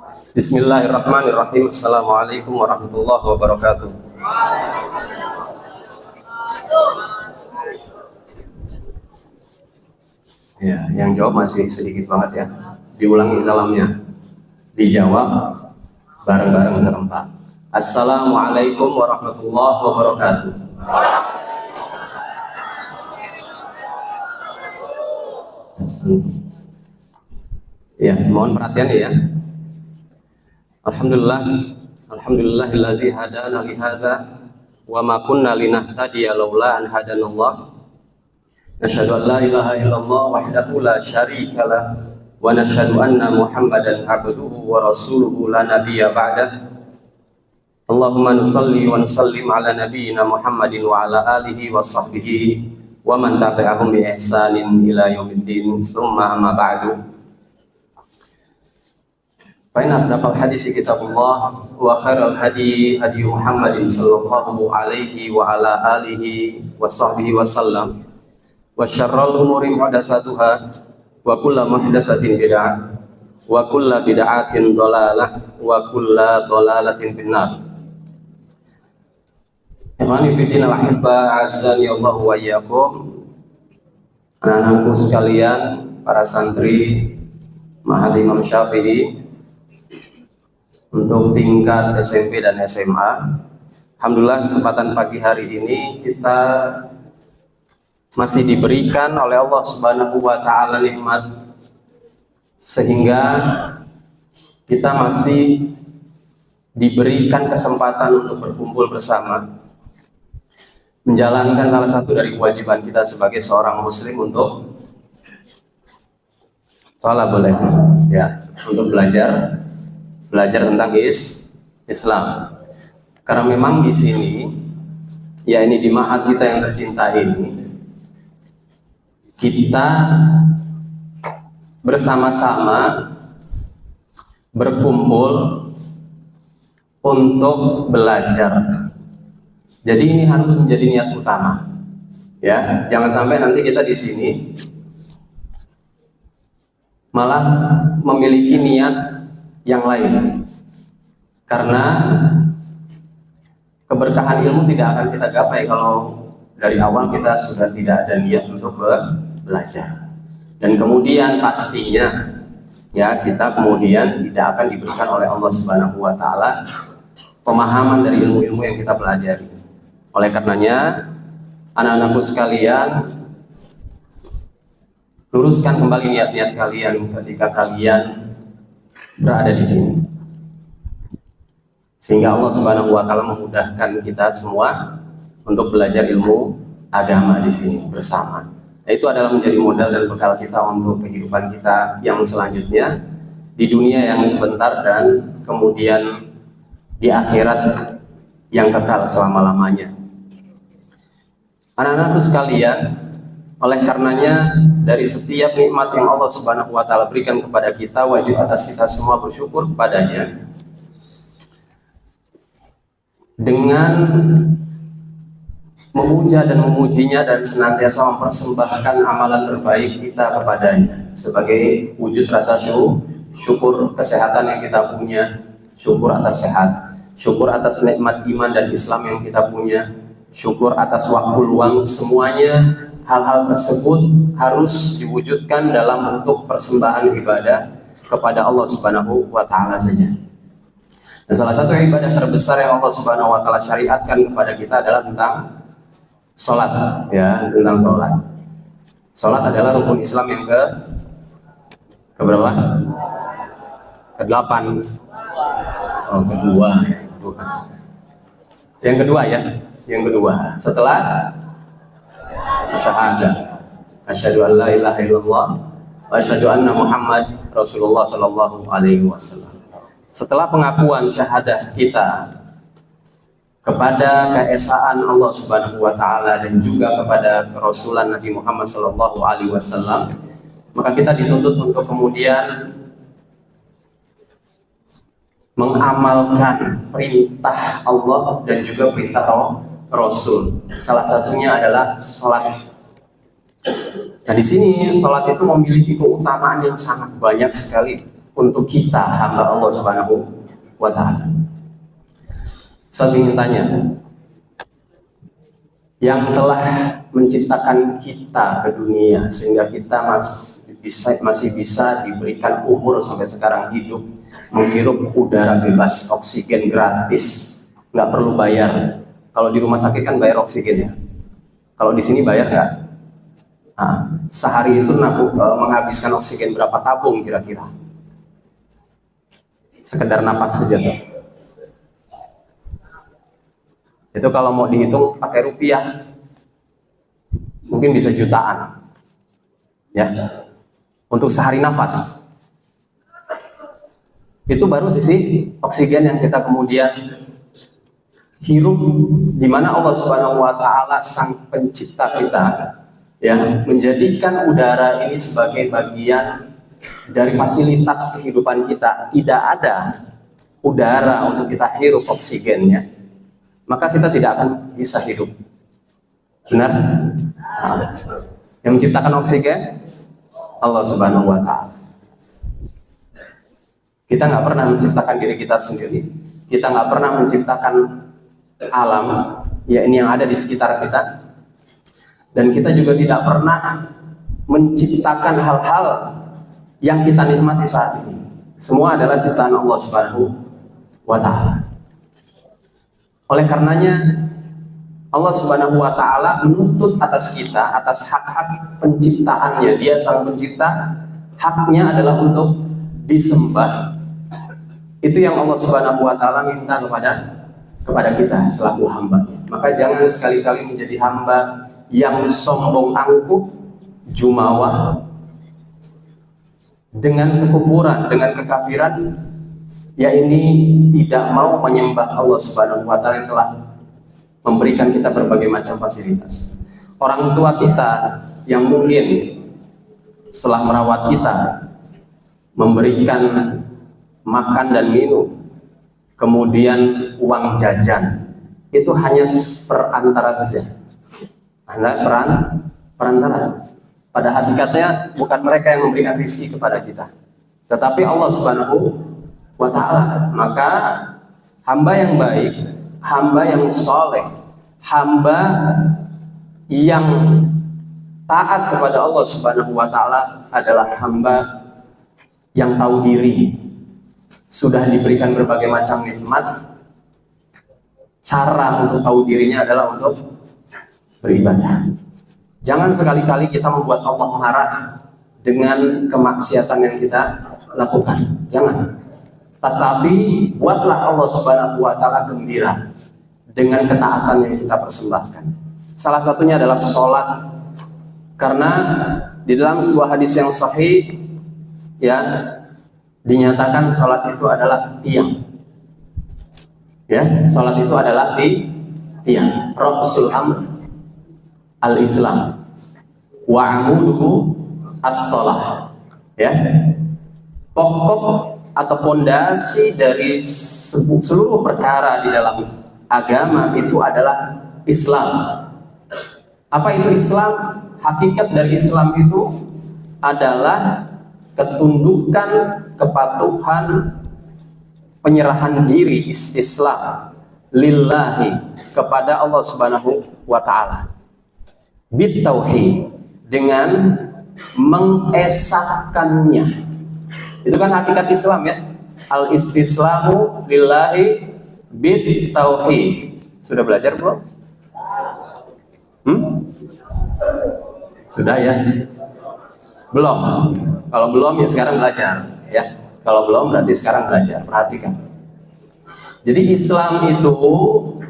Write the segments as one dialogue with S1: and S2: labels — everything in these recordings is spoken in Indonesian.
S1: Bismillahirrahmanirrahim. Assalamualaikum warahmatullahi wabarakatuh. Ya, yang jawab masih sedikit banget ya. Diulangi salamnya. Dijawab bareng-bareng serempak. Assalamualaikum warahmatullahi wabarakatuh. Ya, mohon perhatian ya. Alhamdulillahilladzi hadana li hadza wa ma kunna linahtadiya laula an hadanallah. Nasyhadu an la ilaha illallah wahdahu la syarika lah wa nasyhadu anna Muhammadan abduhu wa rasuluhu la nabiyya ba'dah. Allahumma nusalli wa nusallim ala nabiyyina Muhammadin wa ala alihi wa sahbihi wa man tabi'ahum bi ihsanin ila yaumiddin. Tsumma amma ba'du. Fa inna asdaqal hadits kitabullah wa khairal hadi hadi Muhammadin sallallahu alaihi wa ala alihi wa sahbihi wa sallam. Wa syarrul umuri muhdatsatuha wa kullu muhdatsatin bid'ah wa kullu bid'atin dhalalah wa kullu dhalalatin finnar. Ikhwani fillah wa hibba azani Allah wa iyyakum. Anak-anakku sekalian, para santri Ma'had Imam Syafi'i untuk tingkat SMP dan SMA. Alhamdulillah kesempatan pagi hari ini kita masih diberikan oleh Allah Subhanahu wa taala nikmat sehingga kita masih diberikan kesempatan untuk berkumpul bersama, menjalankan salah satu dari kewajiban kita sebagai seorang muslim untuk boleh ya, untuk belajar tentang Islam. Karena memang di sini, ya ini di ma'had kita yang tercinta ini, kita bersama-sama berkumpul untuk belajar. Jadi ini harus menjadi niat utama. Ya, jangan sampai nanti kita di sini malah memiliki niat yang lain, karena keberkahan ilmu tidak akan kita gapai kalau dari awal kita sudah tidak ada niat untuk belajar. Dan kemudian pastinya ya kita kemudian tidak akan diberikan oleh Allah Subhanahu wa taala pemahaman dari ilmu-ilmu yang kita pelajari. Oleh karenanya, anak-anakku sekalian, luruskan kembali niat-niat kalian ketika kalian berada di sini, sehingga Allah Subhanahu wa taala memudahkan kita semua untuk belajar ilmu agama di sini bersama. Nah, itu adalah menjadi modal dan bekal kita untuk kehidupan kita yang selanjutnya di dunia yang sebentar dan kemudian di akhirat yang kekal selama-lamanya. Anak-anakku sekalian, oleh karenanya dari setiap nikmat yang Allah Subhanahu wa taala berikan kepada kita, wajib atas kita semua bersyukur kepadanya dengan memuja dan memujinya dan senantiasa mempersembahkan amalan terbaik kita kepadanya sebagai wujud rasa syukur kesehatan yang kita punya, syukur atas sehat, syukur atas nikmat iman dan Islam yang kita punya, syukur atas waktu luang. Semuanya hal-hal tersebut harus diwujudkan dalam bentuk persembahan ibadah kepada Allah Subhanahu wa taala saja. Dan salah satu ibadah terbesar yang Allah Subhanahu wa taala syariatkan kepada kita adalah tentang salat, ya, tentang salat. Salat adalah rukun Islam yang keberapa? Ke-8. Oh, kedua. Yang kedua ya, yang kedua. Setelah syahadah, asyhadu an la ilaha illallah wa asyhadu anna Muhammad Rasulullah sallallahu alaihi wasallam. Setelah pengakuan syahadah kita kepada keesaan Allah Subhanahu wa taala dan juga kepada kerasulan Nabi Muhammad sallallahu alaihi wasallam, maka kita dituntut untuk kemudian mengamalkan perintah Allah dan juga perintah Rasul. Salah satunya adalah sholat. Nah, di sini sholat itu memiliki keutamaan yang sangat banyak sekali untuk kita hamba Allah Subhanahu wa taala. Saya ingin tanya, yang telah menciptakan kita ke dunia sehingga kita masih bisa diberikan umur sampai sekarang hidup, menghirup udara bebas, oksigen gratis, nggak perlu bayar. Kalau di rumah sakit kan bayar oksigen ya. Kalau di sini bayar nggak? Nah, sehari itu menghabiskan oksigen berapa tabung kira-kira? Sekedar napas saja tuh. Itu kalau mau dihitung pakai rupiah mungkin bisa jutaan ya untuk sehari nafas. Itu baru sisi oksigen yang kita kemudian hirup, di mana Allah Subhanahu wa taala sang pencipta kita ya menjadikan udara ini sebagai bagian dari fasilitas kehidupan kita. Tidak ada udara untuk kita hirup oksigennya, maka kita tidak akan bisa hidup. Benar? Yang menciptakan oksigen Allah Subhanahu wa taala. Kita nggak pernah menciptakan diri kita sendiri. Kita nggak pernah menciptakan alam ya ini yang ada di sekitar kita. Dan kita juga tidak pernah menciptakan hal-hal yang kita nikmati saat ini. Semua adalah ciptaan Allah Subhanahu wa taala. Oleh karenanya Allah Subhanahu wa taala menuntut atas kita atas hak-hak penciptaannya. Dia sang pencipta, haknya adalah untuk disembah. Itu yang Allah Subhanahu wa taala minta kepada kita selaku hamba. Maka jangan sekali-kali menjadi hamba yang sombong angkuh, jumawa, dengan kekufuran, dengan kekafiran, ya ini tidak mau menyembah Allah Subhanahu wa taala yang telah memberikan kita berbagai macam fasilitas. Orang tua kita yang mungkin setelah merawat kita, memberikan makan dan minum, kemudian uang jajan, itu hanya perantara saja. Hanya perantara. Pada hakikatnya bukan mereka yang memberikan rezeki kepada kita, tetapi Allah Subhanahu wa taala. Maka hamba yang baik, hamba yang soleh, hamba yang taat kepada Allah Subhanahu wa taala adalah hamba yang tahu diri, sudah diberikan berbagai macam nikmat. Cara untuk tahu dirinya adalah untuk beribadah. Jangan sekali-kali kita membuat Allah marah dengan kemaksiatan yang kita lakukan. Jangan. Tetapi buatlah Allah Subhanahu wa taala gembira dengan ketaatan yang kita persembahkan. Salah satunya adalah sholat. Karena di dalam sebuah hadis yang sahih ya dinyatakan sholat itu adalah tiang. Ya, sholat itu adalah tiang. Rasul amr al-Islam wa amuduhu as-shalah. Ya. Pokok atau pondasi dari seluruh perkara di dalam agama itu adalah Islam. Apa itu Islam? Hakikat dari Islam itu adalah ketundukan, kepatuhan, penyerahan diri, istislam lillahi kepada Allah Subhanahu wa taala. Bitauhid, dengan mengesahkannya. Itu kan hakikat Islam ya. Al istislamu lillahi bitauhid. Sudah belajar belum? Sudah ya? Belum. Kalau belum ya sekarang belajar ya. Kalau belum berarti sekarang belajar. Perhatikan. Jadi Islam itu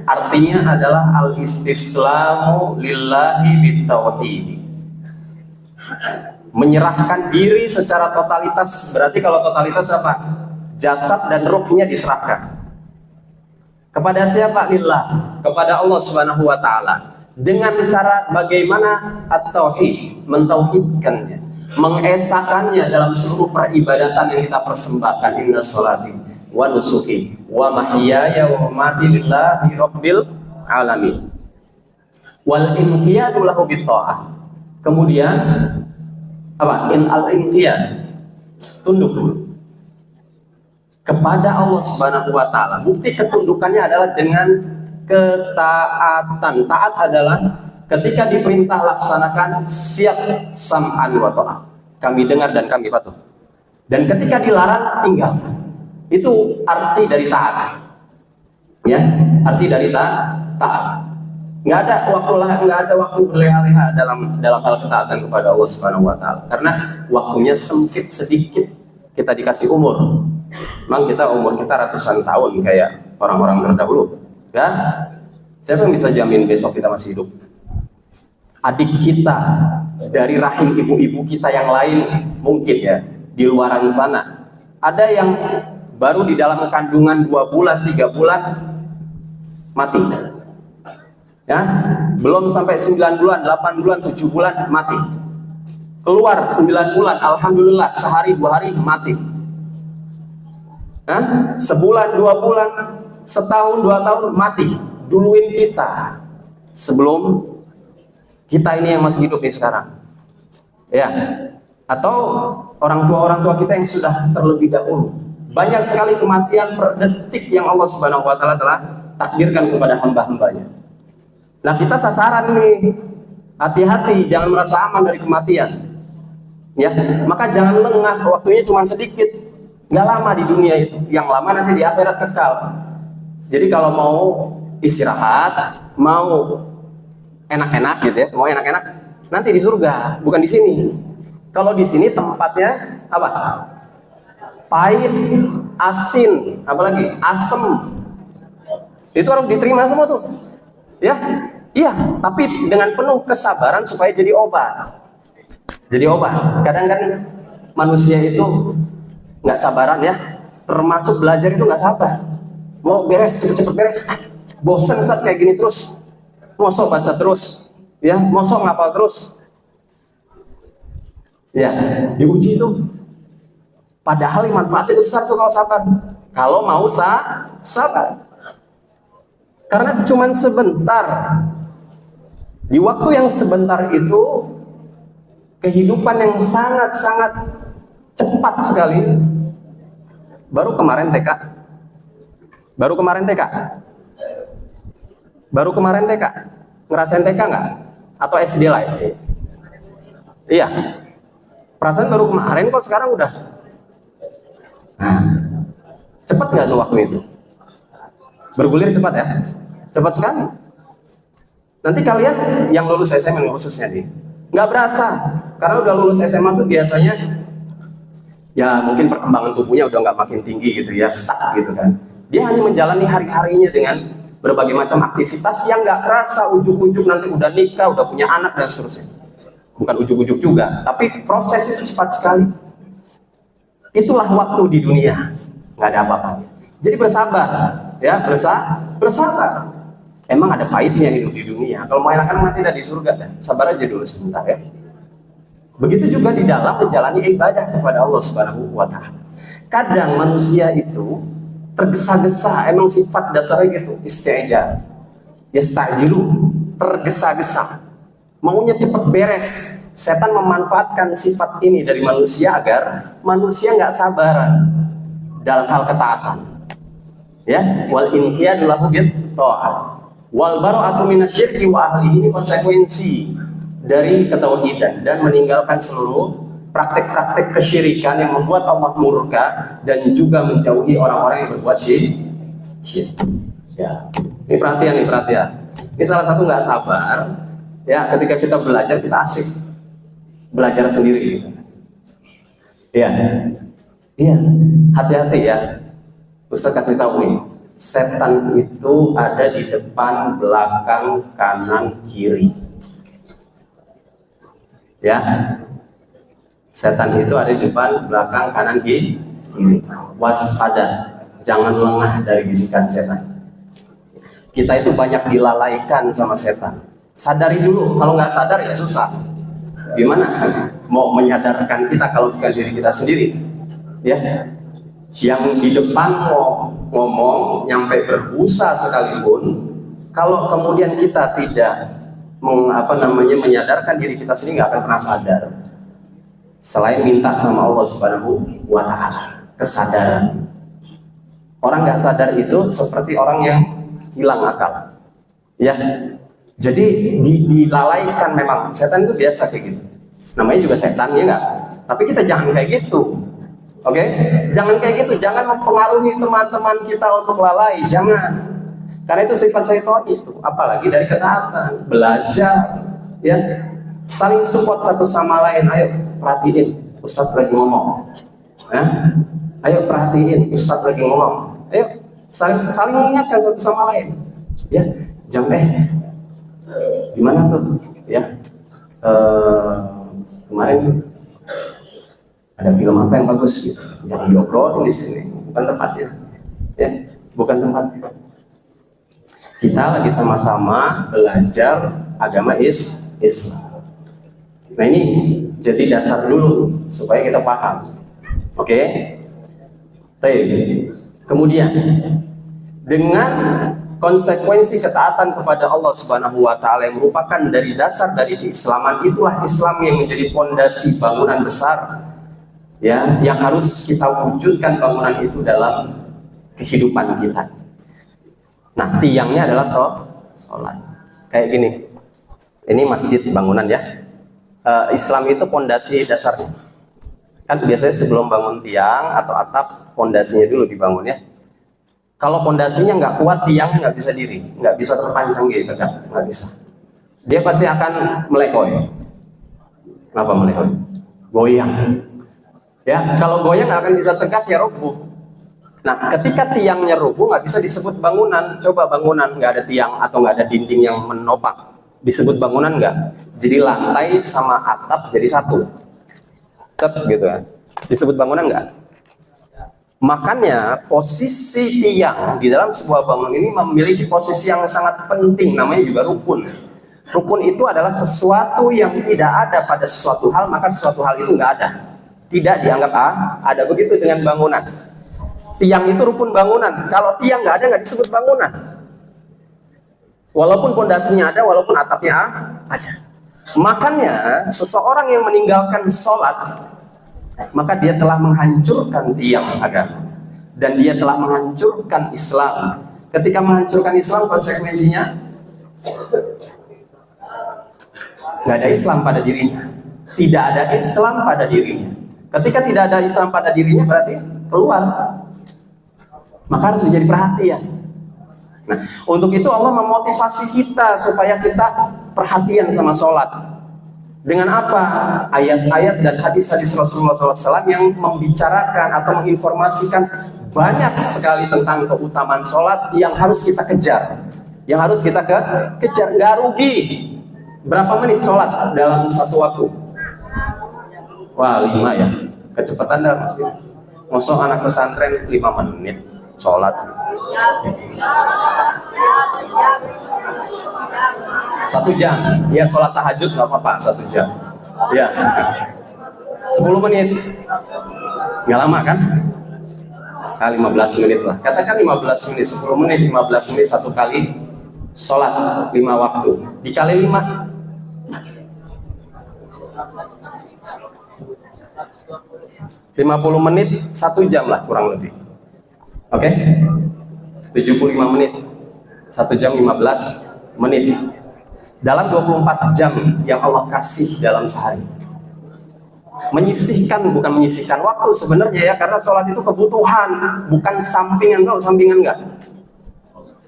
S1: artinya adalah al-istislamu lillahi bitauhid. Menyerahkan diri secara totalitas. Berarti kalau totalitas apa? Jasad dan ruhnya diserahkan. Kepada siapa? Lillah. Kepada Allah Subhanahu wa taala. Dengan cara bagaimana at-tauhid, mentauhidkannya, mengesahkannya dalam seluruh peribadatan yang kita persembahkan. Inna sholati wa nusuki wa mahyaya wa mamati lillahi rabbil alamin wal inqiyadu lahu bitta'ah. Kemudian apa? In al inqiyad, tunduk. kepada Allah Subhanahu wa taala. Bukti ketundukannya adalah dengan ketaatan. Taat adalah ketika diperintah laksanakan, siap, sam'an wa ta'ah. Kami dengar dan kami patuh. Dan ketika dilarang, tinggalkan. Itu arti dari taat. Ya, arti dari taat. Nggak ada waktu berleha-leha dalam hal ketaatan kepada Allah Subhanahu wa taala. Karena waktunya sempit sedikit. Kita dikasih umur. Memang umur kita ratusan tahun kayak orang-orang terdahulu. Ya? Siapa yang bisa jamin besok kita masih hidup? Adik kita dari rahim ibu-ibu kita yang lain mungkin ya di luaran sana ada yang baru di dalam kandungan 2 bulan 3 bulan mati ya, belum sampai 9 bulan 8 bulan 7 bulan mati, keluar 9 bulan alhamdulillah sehari 2 hari mati, sebulan 2 bulan setahun 2 tahun mati. Duluin kita sebelum kita ini yang masih hidup nih sekarang, ya, atau orang tua kita yang sudah terlebih dahulu. Banyak sekali kematian per detik yang Allah Subhanahu wa taala telah takdirkan kepada hamba-hambanya. Nah, kita sasaran nih, hati-hati, jangan merasa aman dari kematian. Ya, maka jangan lengah, waktunya cuma sedikit, nggak lama di dunia itu, yang lama nanti di akhirat kekal. Jadi kalau mau istirahat, mau enak-enak gitu ya, mau enak-enak nanti di surga, bukan di sini. Kalau di sini tempatnya apa? Pahit, asin, apalagi asem. Itu harus diterima semua tuh, ya. Iya, tapi dengan penuh kesabaran supaya jadi obat. Jadi obat. Kadang kan manusia itu nggak sabaran ya, termasuk belajar itu nggak sabar. Mau beres cepet-cepet beres, bosan saat kayak gini terus. Mosok baca terus, ya, mosok ngapal terus, ya, diuji itu. Padahal manfaatnya besar tuh kalau sabar. Kalau mau sabar, karena cuman sebentar. Di waktu yang sebentar itu, kehidupan yang sangat-sangat cepat sekali. Baru kemarin TK. Ngerasain TK nggak? Atau SD lah, SD? Iya. Perasaan baru kemarin kok sekarang udah. Nah, cepat nggak tuh waktu itu? Bergulir cepat ya? Cepat sekali. Nanti kalian yang lulus SMA khususnya nih, nggak berasa. Karena udah lulus SMA tuh biasanya, ya mungkin perkembangan tubuhnya udah nggak makin tinggi gitu ya, stuck gitu kan. Dia hanya menjalani hari-harinya dengan berbagai macam aktivitas yang nggak kerasa, ujuk-ujuk nanti udah nikah, udah punya anak dan seterusnya. Bukan ujuk-ujuk juga, tapi proses itu cepat sekali. Itulah waktu di dunia, nggak ada apa-apanya. Jadi bersabar, ya, bersabar. Emang ada pahitnya hidup di dunia. Kalau mau enak-enak nanti di surga, dah. Sabar aja dulu sebentar ya. Begitu juga di dalam menjalani ibadah kepada Allah Subhanahu wa taala. Kadang manusia itu tergesa-gesa, emang sifat dasarnya gitu, isti'jal, yastajilu, tergesa-gesa, maunya cepat beres. Setan memanfaatkan sifat ini dari manusia agar manusia nggak sabaran dalam hal ketaatan, ya. Wal inqiyadu lahu bit ta'at wal bara'atu minasyirki wa ahli. Ini konsekuensi dari ketauhidan dan meninggalkan seluruh praktek-praktek kesyirikan yang membuat Allah murka dan juga menjauhi orang-orang yang berbuat syirik. Ya, ini perhatian. Ini salah satu nggak sabar. Ya, ketika kita belajar kita asik belajar sendiri. Gitu. Iya, hati-hati ya. Ustaz kasih tahu nih, setan itu ada di depan, belakang, kanan, kiri. Ya. Setan itu ada di depan, belakang, kanan, kiri. Waspada, jangan lengah dari bisikan setan. Kita itu banyak dilalaikan sama setan. Sadari dulu, kalau nggak sadar ya susah. Gimana mau menyadarkan kita kalau bukan diri kita sendiri? Ya, yang di depan mau ngomong, nyampe berbusa sekalipun, kalau kemudian kita tidak menyadarkan diri kita sendiri, nggak akan pernah sadar. Selain minta sama Allah Subhanahu wa taala kesadaran. Orang nggak sadar itu seperti orang yang hilang akal. Ya, jadi dilalaikan memang. Setan itu biasa kayak gitu. Namanya juga setan ya nggak? Tapi kita jangan kayak gitu. Oke? Jangan kayak gitu. Jangan mempengaruhi teman-teman kita untuk lalai. Jangan. Karena itu sifat syaitan itu. Apalagi dari ketaatan. Belajar. Ya. Saling support satu sama lain. Ayo perhatiin. Ustadz lagi ngomong. Ya? Ayo perhatiin. Ustadz lagi ngomong. Ayo saling mengingatkan satu sama lain. Ya. Jangan gimana tuh? Ya. Kemarin ada film apa yang bagus gitu. Jangan diobrolin di sini, bukan tempatnya. Ya, bukan tempatnya. Kita lagi sama-sama belajar agama Islam. Nah ini jadi dasar dulu supaya kita paham. Oke? Baik. Kemudian dengan konsekuensi ketaatan kepada Allah Subhanahu wa taala yang merupakan dari dasar dari keislaman, itulah Islam yang menjadi fondasi bangunan besar ya yang harus kita wujudkan bangunan itu dalam kehidupan kita. Nah, tiangnya adalah sholat. Kayak gini. Ini masjid bangunan ya. Islam itu fondasi dasarnya. Kan biasanya sebelum bangun tiang atau atap, fondasinya dulu dibangun ya. Kalau fondasinya nggak kuat, tiangnya nggak bisa diri, nggak bisa terpancang gitu kan, nggak bisa. Dia pasti akan melekoy. Kenapa melekoy? Goyang. Ya, kalau goyang nggak akan bisa tegak ya roboh. Nah, ketika tiangnya roboh nggak bisa disebut bangunan. Coba bangunan nggak ada tiang atau nggak ada dinding yang menopang, disebut bangunan nggak? Jadi lantai sama atap jadi satu, gitu ya. Disebut bangunan nggak? Makanya posisi tiang di dalam sebuah bangunan ini memiliki posisi yang sangat penting, namanya juga rukun. Rukun itu adalah sesuatu yang tidak ada pada sesuatu hal, maka sesuatu hal itu nggak ada. Tidak dianggap ada. Begitu dengan bangunan. Tiang itu rukun bangunan. Kalau tiang nggak ada, nggak disebut bangunan. Walaupun pondasinya ada, walaupun atapnya ada. Makanya seseorang yang meninggalkan sholat, maka dia telah menghancurkan tiang agama dan dia telah menghancurkan Islam. Ketika menghancurkan Islam, konsekuensinya nggak ada Islam pada dirinya, tidak ada Islam pada dirinya. Ketika tidak ada Islam pada dirinya, berarti keluar. Maka harus menjadi perhatian. Nah, untuk itu Allah memotivasi kita supaya kita perhatian sama sholat. Dengan apa? Ayat-ayat dan hadis-hadis Rasulullah SAW yang membicarakan atau menginformasikan banyak sekali tentang keutamaan sholat yang harus kita kejar. Yang harus kita kejar, nggak rugi. Berapa menit sholat dalam satu waktu? Wah, 5 ya. Kecepatan dah Mas. Masuk anak pesantren 5 menit sholat. 1 jam, ya sholat tahajud nggak apa-apa 1 jam, ya 10 menit, nggak lama kan? 15 menit lah, katakan 15 menit, 10 menit, 15 menit satu kali sholat 5 waktu, dikali 5, 50 menit 1 jam lah kurang lebih, oke? 75 menit 1 jam 15 menit dalam 24 jam yang Allah kasih dalam sehari. Menyisihkan, bukan menyisihkan waktu sebenarnya ya, karena sholat itu kebutuhan, bukan sampingan. Tahu sampingan enggak?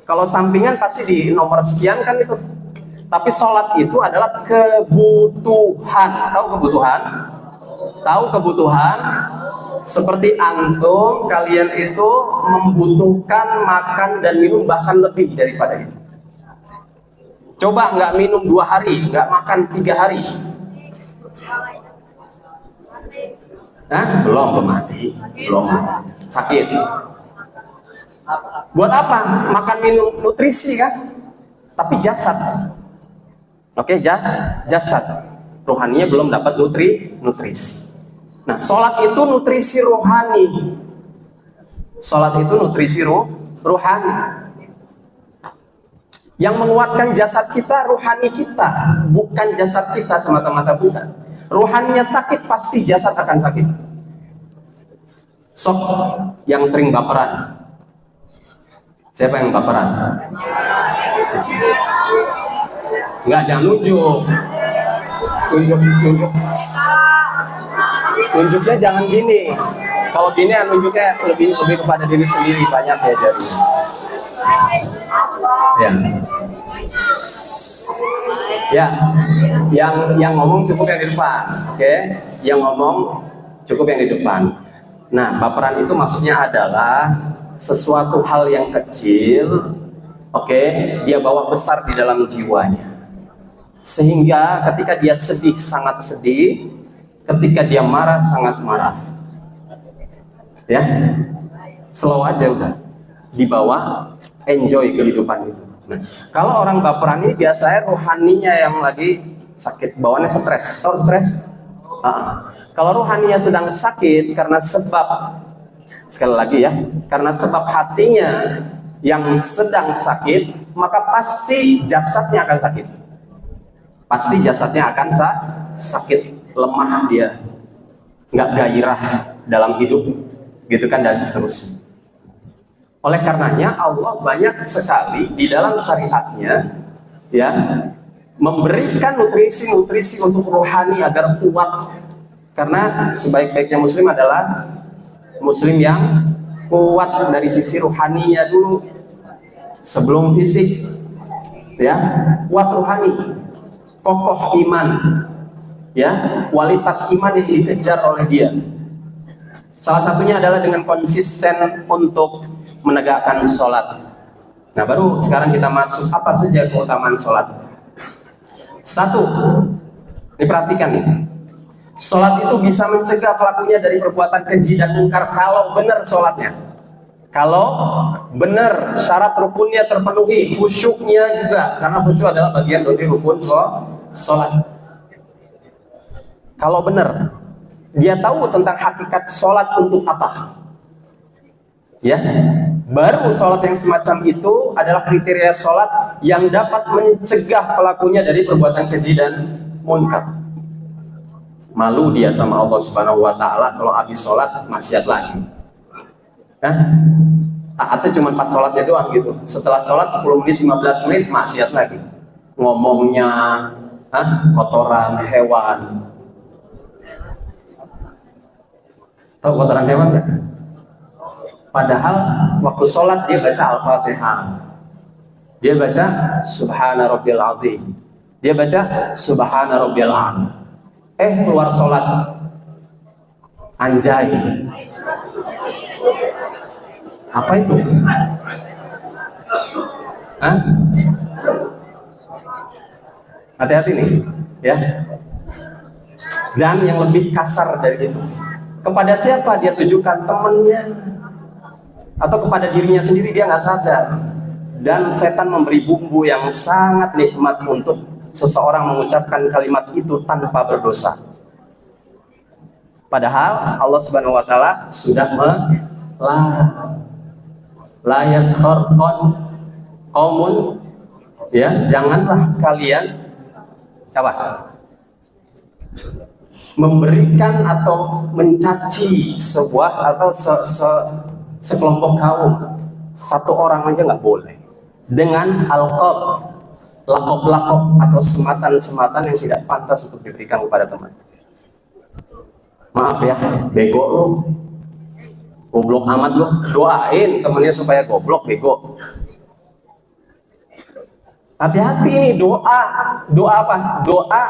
S1: Kalau sampingan pasti di nomor sekian kan itu, tapi sholat itu adalah kebutuhan. Tahu kebutuhan? Tahu kebutuhan? Seperti antum, kalian itu membutuhkan makan dan minum bahkan lebih daripada itu. Coba nggak minum 2 hari, nggak makan 3 hari. Nah, belum mati, belum sakit. Buat apa? Makan minum nutrisi kan? Tapi jasad. Oke, jasad. Rohaninya belum dapat nutrisi. Nah, sholat itu nutrisi rohani. Sholat itu nutrisi rohani. Yang menguatkan jasad kita, rohani kita, bukan jasad kita semata-mata, bukan. Rohaninya sakit, pasti jasad akan sakit. Sok yang sering baperan, Siapa yang baperan? Enggak, jangan nunjuk. Nunjuknya jangan gini. Kalau gini nunjuknya lebih kepada diri sendiri, banyak ya jadi. Ya, yang ngomong cukup yang di depan, oke? Yang ngomong cukup yang di depan. Nah, baperan itu maksudnya adalah sesuatu hal yang kecil, oke? Dia bawa besar di dalam jiwanya, sehingga ketika dia sedih sangat sedih, ketika dia marah sangat marah. Ya, slow aja udah, dibawa, enjoy kehidupan itu. Nah, kalau orang baperan ini biasanya rohaninya yang lagi sakit, bawaannya stres. Tahu stres? Kalau rohaninya sedang sakit karena sebab, sekali lagi ya, karena sebab hatinya yang sedang sakit, maka pasti jasadnya akan sakit. Pasti jasadnya akan sakit, lemah dia, nggak gairah dalam hidup, gitu kan, dan seterusnya. Oleh karenanya Allah banyak sekali di dalam syariatnya ya memberikan nutrisi-nutrisi untuk rohani agar kuat, karena sebaik-baiknya muslim adalah muslim yang kuat dari sisi rohaninya dulu sebelum fisik, ya, kuat rohani, kokoh iman, ya, kualitas iman yang dikejar oleh dia. Salah satunya adalah dengan konsisten untuk menegakkan sholat. Nah, baru sekarang kita masuk apa saja keutamaan sholat. Satu, diperhatikan nih, sholat itu bisa mencegah pelakunya dari perbuatan keji dan mungkar kalau benar sholatnya. Kalau benar syarat rukunnya terpenuhi, khusyuknya juga, karena khusyuk adalah bagian dari rukun sholat. Kalau benar, dia tahu tentang hakikat sholat untuk apa. Ya, baru sholat yang semacam itu adalah kriteria sholat yang dapat mencegah pelakunya dari perbuatan keji dan munkar. Malu dia sama Allah Subhanahu wa Ta'ala kalau habis sholat maksiat lagi. Taatnya cuma pas sholatnya doang gitu. Setelah sholat 10 menit, 15 menit maksiat lagi. Ngomongnya kotoran hewan. Tahu kotoran hewan nggak? Padahal waktu sholat dia baca Al-Fatihah, dia baca Subhana Rabbiyal Azim, dia baca Subhana Rabbiyal A'la. Keluar sholat, anjay. Apa itu? Hati-hati nih, ya. Dan yang lebih kasar dari itu, kepada siapa dia tujukan? Temennya atau kepada dirinya sendiri, dia nggak sadar. Dan setan memberi bumbu yang sangat nikmat untuk seseorang mengucapkan kalimat itu tanpa berdosa. Padahal Allah Subhanahu wa Ta'ala sudah la yaskhar qaumun, ya, janganlah kalian memberikan atau mencaci sebuah atau sekelompok kaum, satu orang aja nggak boleh, dengan alqab, lakop-lakop atau sematan-sematan yang tidak pantas untuk diberikan kepada teman. Maaf ya, bego lu, goblok amat lu, doain temennya supaya goblok, bego. Hati-hati ini, doa apa? Doa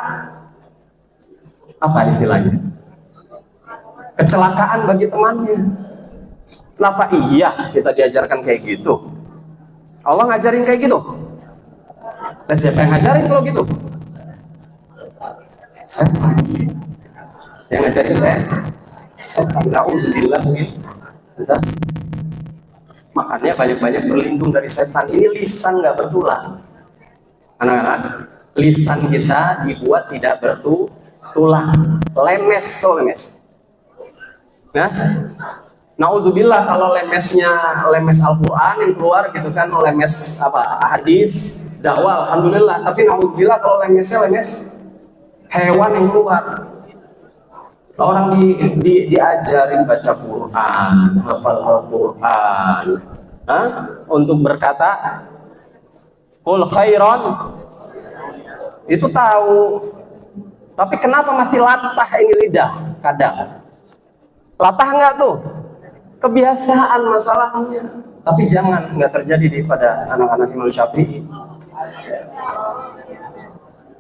S1: apa istilahnya? Kecelakaan bagi temannya. Kenapa iya kita diajarkan kayak gitu? Allah ngajarin kayak gitu? Nah, siapa yang ngajarin kalau gitu? Setan. Yang ngajarin setan. Alhamdulillah mungkin. Makanya banyak-banyak berlindung dari setan. Ini lisan nggak bertulang. Anak-anak, lisan kita dibuat tidak bertulang. Lemes tuh, lemes. Nah, naudzubillah kalau lemes Al-Quran yang keluar gitu kan, lemes hadis, dakwah, alhamdulillah. Tapi naudzubillah kalau lemesnya lemes hewan yang keluar. Orang diajarin baca Quran, hafal Al-Quran, Untuk berkata qul khairan, itu tahu. Tapi kenapa masih latah ini lidah kadang? Latah nggak tuh? Kebiasaan masalahnya. Tapi jangan, nggak terjadi pada anak-anak Imam Syafi'i.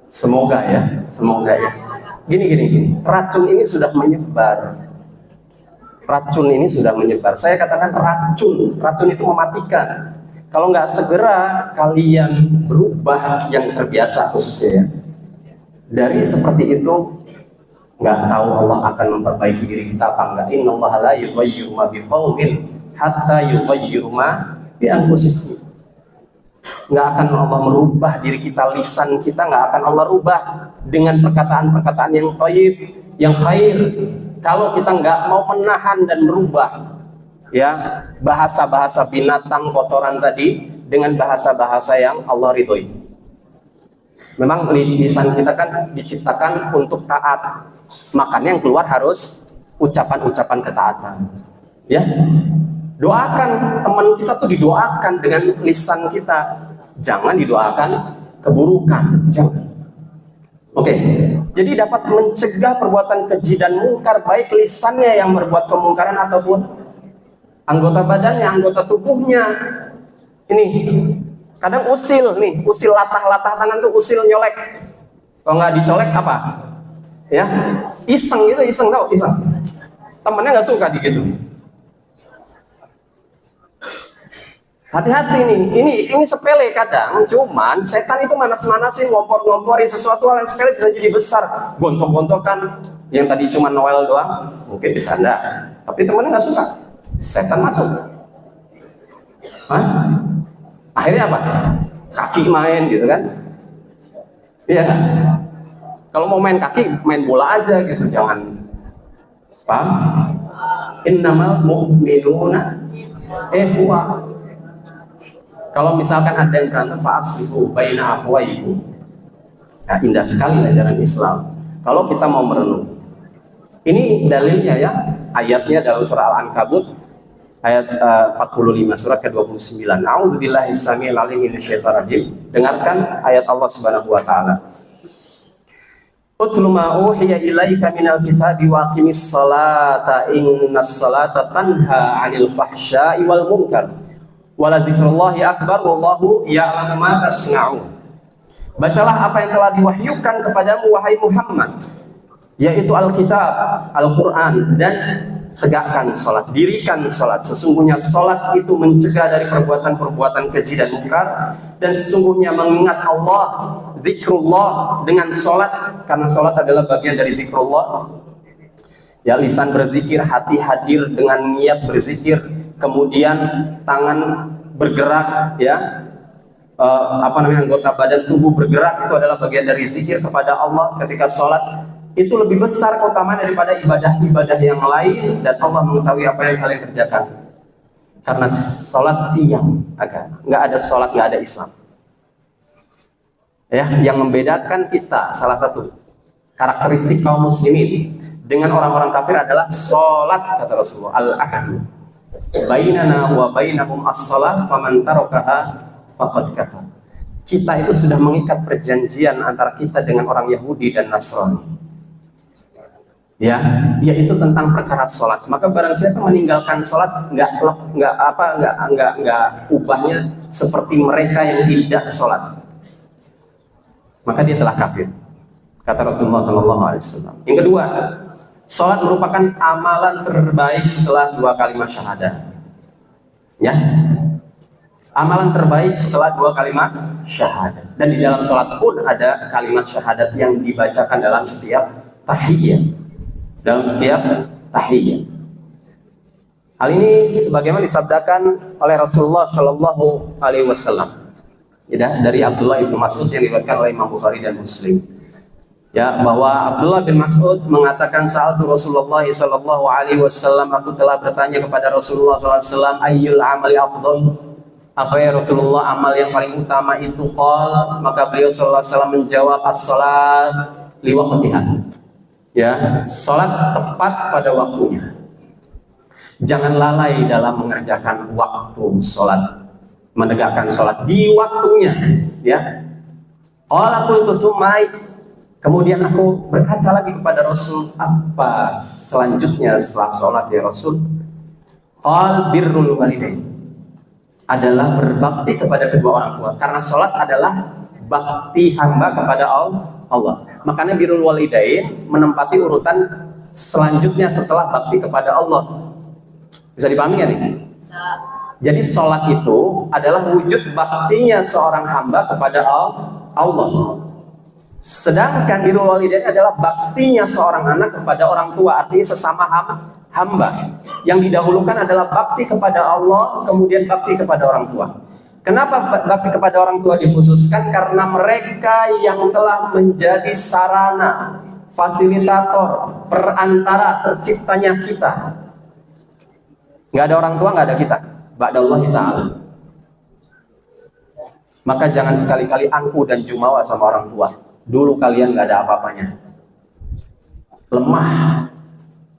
S1: Semoga ya. Gini. Racun ini sudah menyebar. Saya katakan racun itu mematikan. Kalau nggak segera kalian berubah, yang terbiasa khususnya ya, dari seperti itu, nggak tahu Allah akan memperbaiki diri kita apa enggak. Innallaha la yughayyiru ma biqaumin hatta yughayyiru ma bi anfusihim. Nggak akan Allah merubah diri kita, lisan kita nggak akan Allah rubah dengan perkataan-perkataan yang thayyib, yang khair, kalau kita nggak mau menahan dan merubah ya bahasa-bahasa binatang kotoran tadi dengan bahasa-bahasa yang Allah ridhoi. Memang lisan kita kan diciptakan untuk taat, makanya yang keluar harus ucapan-ucapan ketaatan. Ya, doakan teman kita tuh, didoakan dengan lisan kita, jangan didoakan keburukan, jangan. Oke, jadi dapat mencegah perbuatan keji dan mungkar baik lisannya yang berbuat kemungkaran ataupun anggota badannya, anggota tubuhnya. Ini kadang usil latah tangan tuh, usil nyolek. Kalau nggak dicolek apa? Ya, iseng gitu, tahu iseng. Temennya nggak suka gitu. Hati-hati nih, ini sepele kadang, cuman setan itu manas-manasin, ngompor-ngomporin sesuatu hal yang sepele bisa jadi besar. Gontok-gontokan, yang tadi cuma Noel doang, mungkin bercanda, tapi temennya nggak suka, setan masuk. Akhirnya apa? Kaki main gitu kan? Iya kan? Kalau mau main kaki, main bola aja gitu, jangan. Paham? Innamal mu'minuna ikhwah. Kalau misalkan ada yang berantem, fa'aslihu baina akhwaykum. Nah, indah sekali ajaran Islam. Kalau kita mau merenung, ini dalilnya ya, ayatnya dalam surah Al-Ankabut ayat 45, surat ke-29. A'udzubillahi samil alim minasyaitonir rajim. Dengarkan ayat Allah Subhanahu wa taala. Utlu ma uhiya ilaika minal kitabi wa aqimis salata innas salata tanha 'anil fahsya'i wal munkar. Wala dzikrullahi akbar wallahu ya'lamu ma tasna'un. Bacalah apa yang telah diwahyukan kepadamu wahai Muhammad, yaitu Alkitab, Al-Quran, dan tegakkan sholat, dirikan sholat. Sesungguhnya sholat itu mencegah dari perbuatan-perbuatan keji dan mungkar, dan sesungguhnya mengingat Allah, zikrullah dengan sholat, karena sholat adalah bagian dari zikrullah. Ya, lisan berzikir, hati hadir dengan niat berzikir, kemudian tangan bergerak, ya, anggota badan tubuh bergerak, itu adalah bagian dari zikir kepada Allah ketika sholat. Itu lebih besar keutamaan daripada ibadah-ibadah yang lain, dan Allah mengetahui apa yang kalian kerjakan. Karena sholat tiang agama, nggak ada sholat nggak ada Islam. Ya, yang membedakan kita, salah satu karakteristik kaum muslimin dengan orang-orang kafir adalah sholat, kata Rasulullah, al-ahdu bainana wa bainahum as-shalah faman tarakaha faqad kafar. Kita itu sudah mengikat perjanjian antara kita dengan orang Yahudi dan Nasrani. Ya, yaitu tentang perkara sholat. Maka barang siapa meninggalkan sholat, nggak ubahnya seperti mereka yang tidak sholat, maka dia telah kafir, kata Rasulullah SAW. Yang kedua, sholat merupakan amalan terbaik setelah 2 kalimat syahadat. Ya, amalan terbaik setelah 2 kalimat syahadat. Dan di dalam sholat pun ada kalimat syahadat yang dibacakan dalam setiap tahiyyah. Hal ini sebagaimana disabdakan oleh Rasulullah Shallallahu Alaihi Wasallam. Ya, dari Abdullah bin Mas'ud yang diriwayatkan oleh Imam Bukhari dan Muslim. Ya, bahwa Abdullah bin Mas'ud mengatakan, sa'altu Rasulullah sallallahu alaihi wasallam, aku telah bertanya kepada Rasulullah sallallahu alaihi wasallam, ayyul amali afdal, apa ya Rasulullah amal yang paling utama itu? Qala, maka beliau sallallahu alaihi wasallam menjawab, as-salat li waqtiha. Ya, salat tepat pada waktunya. Jangan lalai dalam mengerjakan waktu sholat, menegakkan sholat di waktunya. Ya. Qala qultu tsumma, kemudian aku berkata lagi kepada Rasul, apa selanjutnya setelah sholat ya Rasul? Qal birrul walidain, adalah berbakti kepada kedua orang tua, karena sholat adalah bakti hamba kepada Allah. Makanya birrul walidain menempati urutan selanjutnya setelah bakti kepada Allah. Bisa dipahami ya nih? Jadi sholat itu adalah wujud baktinya seorang hamba kepada Allah. Sedangkan birrul walidain adalah baktinya seorang anak kepada orang tua, artinya sesama hamba. Yang didahulukan adalah bakti kepada Allah, kemudian bakti kepada orang tua. Kenapa bakti kepada orang tua dikhususkan? Karena mereka yang telah menjadi sarana, fasilitator, perantara terciptanya kita. Nggak ada orang tua, nggak ada kita. Ba'dallahi ta'ala. Maka jangan sekali-kali angku dan jumawa sama orang tua. Dulu kalian nggak ada apa-apanya, lemah,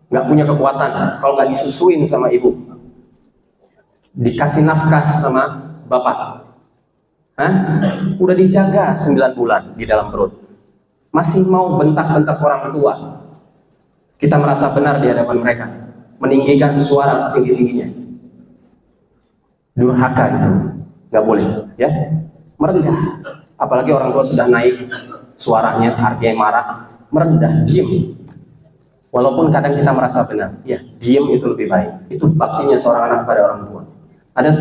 S1: nggak punya kekuatan. Kalau nggak disusuin sama ibu, dikasih nafkah sama bapak, udah dijaga 9 bulan di dalam perut, masih mau bentak-bentak orang tua. Kita merasa benar di hadapan mereka, meninggikan suara setinggi-tingginya. Durhaka itu nggak boleh, ya, merendah. Apalagi orang tua sudah naik suaranya, artinya marah, merendah, diem. Walaupun kadang kita merasa benar, ya, diem itu lebih baik. Itu baktinya seorang anak pada orang tua. Ada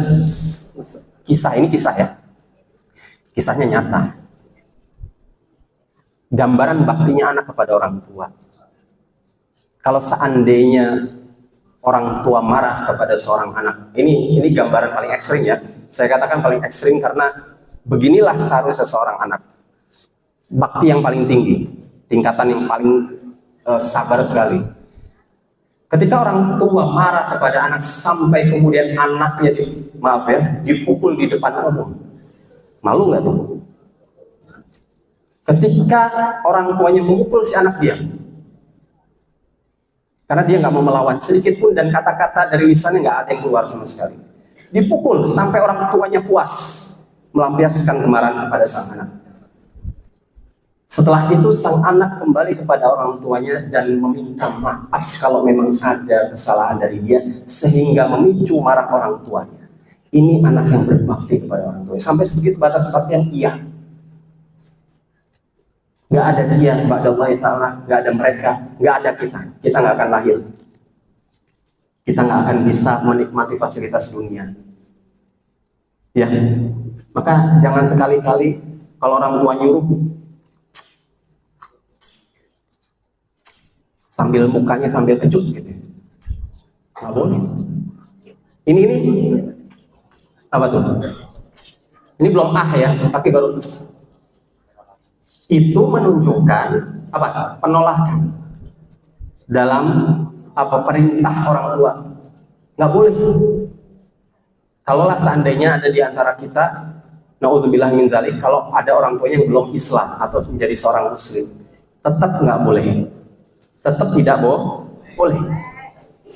S1: kisah, ini kisah ya, kisahnya nyata. Gambaran baktinya anak kepada orang tua. Kalau seandainya orang tua marah kepada seorang anak, ini gambaran paling ekstrim ya. Saya katakan paling ekstrim karena beginilah seharusnya seorang anak. Bakti yang paling tinggi, tingkatan yang paling sabar sekali. Ketika orang tua marah kepada anak sampai kemudian anaknya dipukul di depan umum, malu nggak tuh? Ketika orang tuanya memukul si anak diam, karena dia nggak mau melawan sedikit pun, dan kata-kata dari lisannya nggak ada yang keluar sama sekali. Dipukul sampai orang tuanya puas, melampiaskan kemarahan kepada sang anak. Setelah itu sang anak kembali kepada orang tuanya dan meminta maaf kalau memang ada kesalahan dari dia sehingga memicu marah orang tuanya. Ini anak yang berbakti kepada orang tuanya. Sampai sebegitu batas baktian, iya. Gak ada dia, ba'dallahi ta'ala, gak ada mereka, gak ada kita. Kita gak akan lahir. Kita gak akan bisa menikmati fasilitas dunia. Ya, maka jangan sekali-kali kalau orang tua nyuruh sambil mukanya sambil kecut gitu. Nggak boleh. Ini apa tuh? Ini belum ya, tapi baru. Itu menunjukkan apa? Penolakan dalam apa perintah orang tua. Nggak boleh. Kalaulah seandainya ada di antara kita, naudzubillah min dzalik, kalau ada orang tuanya yang belum Islam atau menjadi seorang muslim, tetap nggak boleh. Tetap tidak boleh.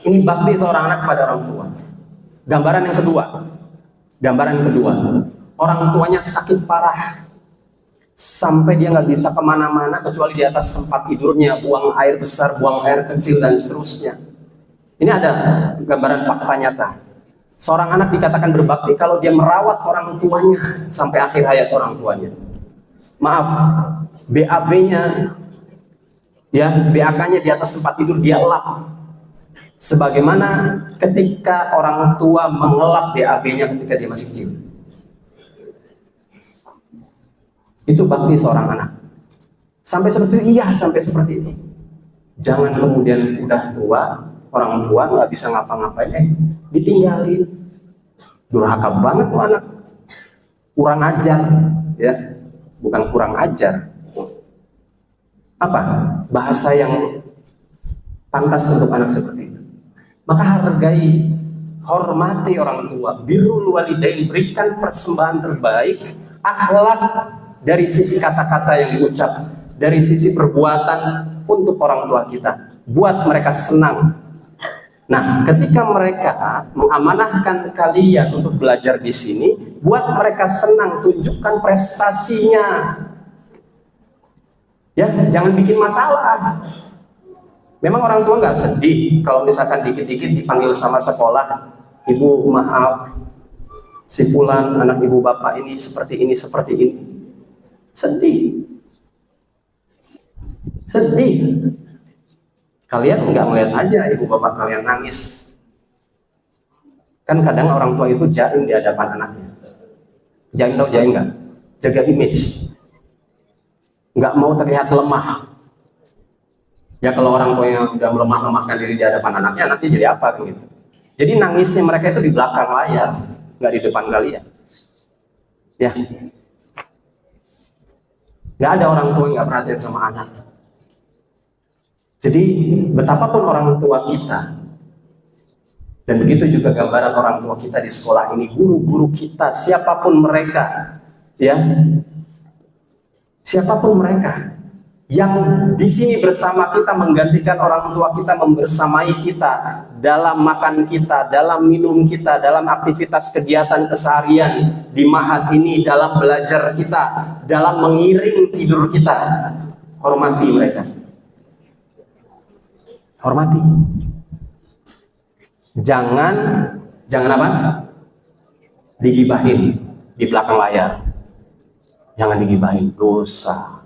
S1: Ini bakti seorang anak pada orang tua. Gambaran yang kedua, orang tuanya sakit parah sampai dia nggak bisa kemana-mana kecuali di atas tempat tidurnya, buang air besar, buang air kecil, dan seterusnya. Ini ada gambaran fakta nyata. Seorang anak dikatakan berbakti kalau dia merawat orang tuanya sampai akhir hayat orang tuanya. Maaf, BAB-nya, ya, BAK-nya di atas tempat tidur dia lap. Sebagaimana ketika orang tua mengelap BAB-nya ketika dia masih kecil. Itu bakti seorang anak. Sampai seperti itu, iya, sampai seperti itu. Jangan kemudian udah tua, orang tua nggak bisa ngapa-ngapain, ditinggalin. Durhaka banget tuh anak. Kurang ajar, ya, bukan kurang ajar. Apa bahasa yang pantas untuk anak seperti itu? Maka hargai, hormati orang tua, birrul walidain, berikan persembahan terbaik, akhlak dari sisi kata-kata yang diucap, dari sisi perbuatan untuk orang tua kita, buat mereka senang. Nah, ketika mereka mengamanahkan kalian untuk belajar di sini, buat mereka senang, tunjukkan prestasinya. Ya, jangan bikin masalah. Memang orang tua nggak sedih kalau misalkan dikit-dikit dipanggil sama sekolah, ibu maaf, si fulan anak ibu bapak ini seperti ini, seperti ini. Sedih. Sedih. Kalian nggak melihat aja ibu bapak kalian nangis. Kan kadang orang tua itu jaim di hadapan anaknya. Jaim, tahu jaim nggak? Jaga image. Nggak mau terlihat lemah. Ya kalau orang tua yang udah melemah-lemahkan diri di hadapan anaknya, nanti jadi apa kan gitu. Jadi nangisnya mereka itu di belakang layar, nggak di depan kalian. Ya. Nggak ada orang tua yang nggak perhatian sama anak. Jadi betapapun orang tua kita, dan begitu juga gambaran orang tua kita di sekolah ini, guru-guru kita, siapapun mereka, ya, siapapun mereka yang di sini bersama kita menggantikan orang tua kita, membersamai kita dalam makan kita, dalam minum kita, dalam aktivitas kegiatan keseharian di mahat ini, dalam belajar kita, dalam mengiring tidur kita. Hormati mereka. Hormati. Jangan apa? Digibahin di belakang layar. Jangan digibahin, dosa.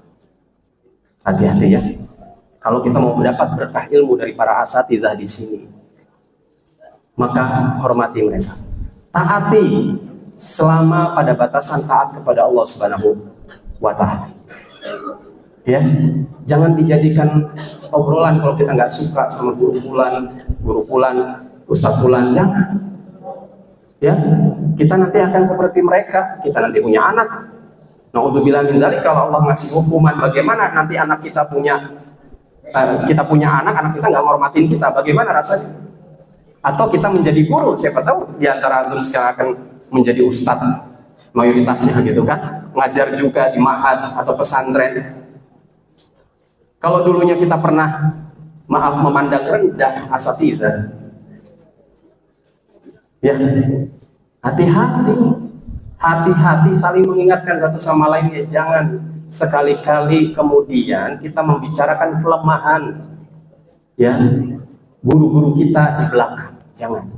S1: Hati-hati ya. Kalau kita mau mendapat berkah ilmu dari para asatidzah di sini, maka hormati mereka. Taati selama pada batasan taat kepada Allah Subhanahu wa Ta'ala. Ya, jangan dijadikan obrolan kalau kita nggak suka sama guru fulan, ustadz fulan, jangan. Ya, kita nanti akan seperti mereka. Kita nanti punya anak. Na'udzubillah min dzalik, kalau Allah ngasih hukuman, bagaimana nanti anak kita punya anak kita nggak ngormatin kita, bagaimana rasanya? Atau kita menjadi guru, siapa tahu di antara antum sekarang akan menjadi ustadz mayoritasnya gitu kan, ngajar juga di ma'had atau pesantren. Kalau dulunya kita pernah memandang rendah asatidzah, ya hati-hati saling mengingatkan satu sama lain, ya jangan sekali-kali kemudian kita membicarakan kelemahan ya guru-guru kita di belakang. Jangan.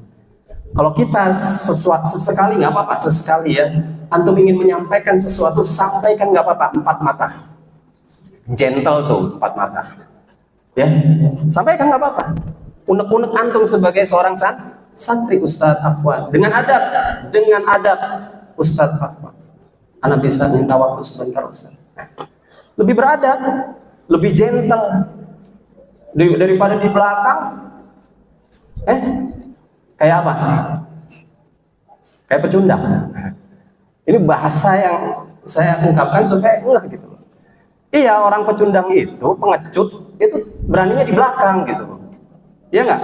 S1: Kalau kita sesekali nggak apa-apa, sesekali ya antum ingin menyampaikan sesuatu, sampaikan nggak apa-apa, 4 mata. Gentle tuh 4 mata. Ya, sampaikan nggak apa-apa. Unek-unek antum sebagai seorang santri, Ustadz Afwan, dengan adab Ustadz Afwan, ana bisa minta waktu sebentar Ustadz. Lebih beradab, lebih gentle daripada di belakang. Kayak apa? Kayak pecundang. Ini bahasa yang saya ungkapkan supaya enggak gitu. Iya, orang pecundang itu, pengecut, itu beraninya di belakang gitu. Iya enggak?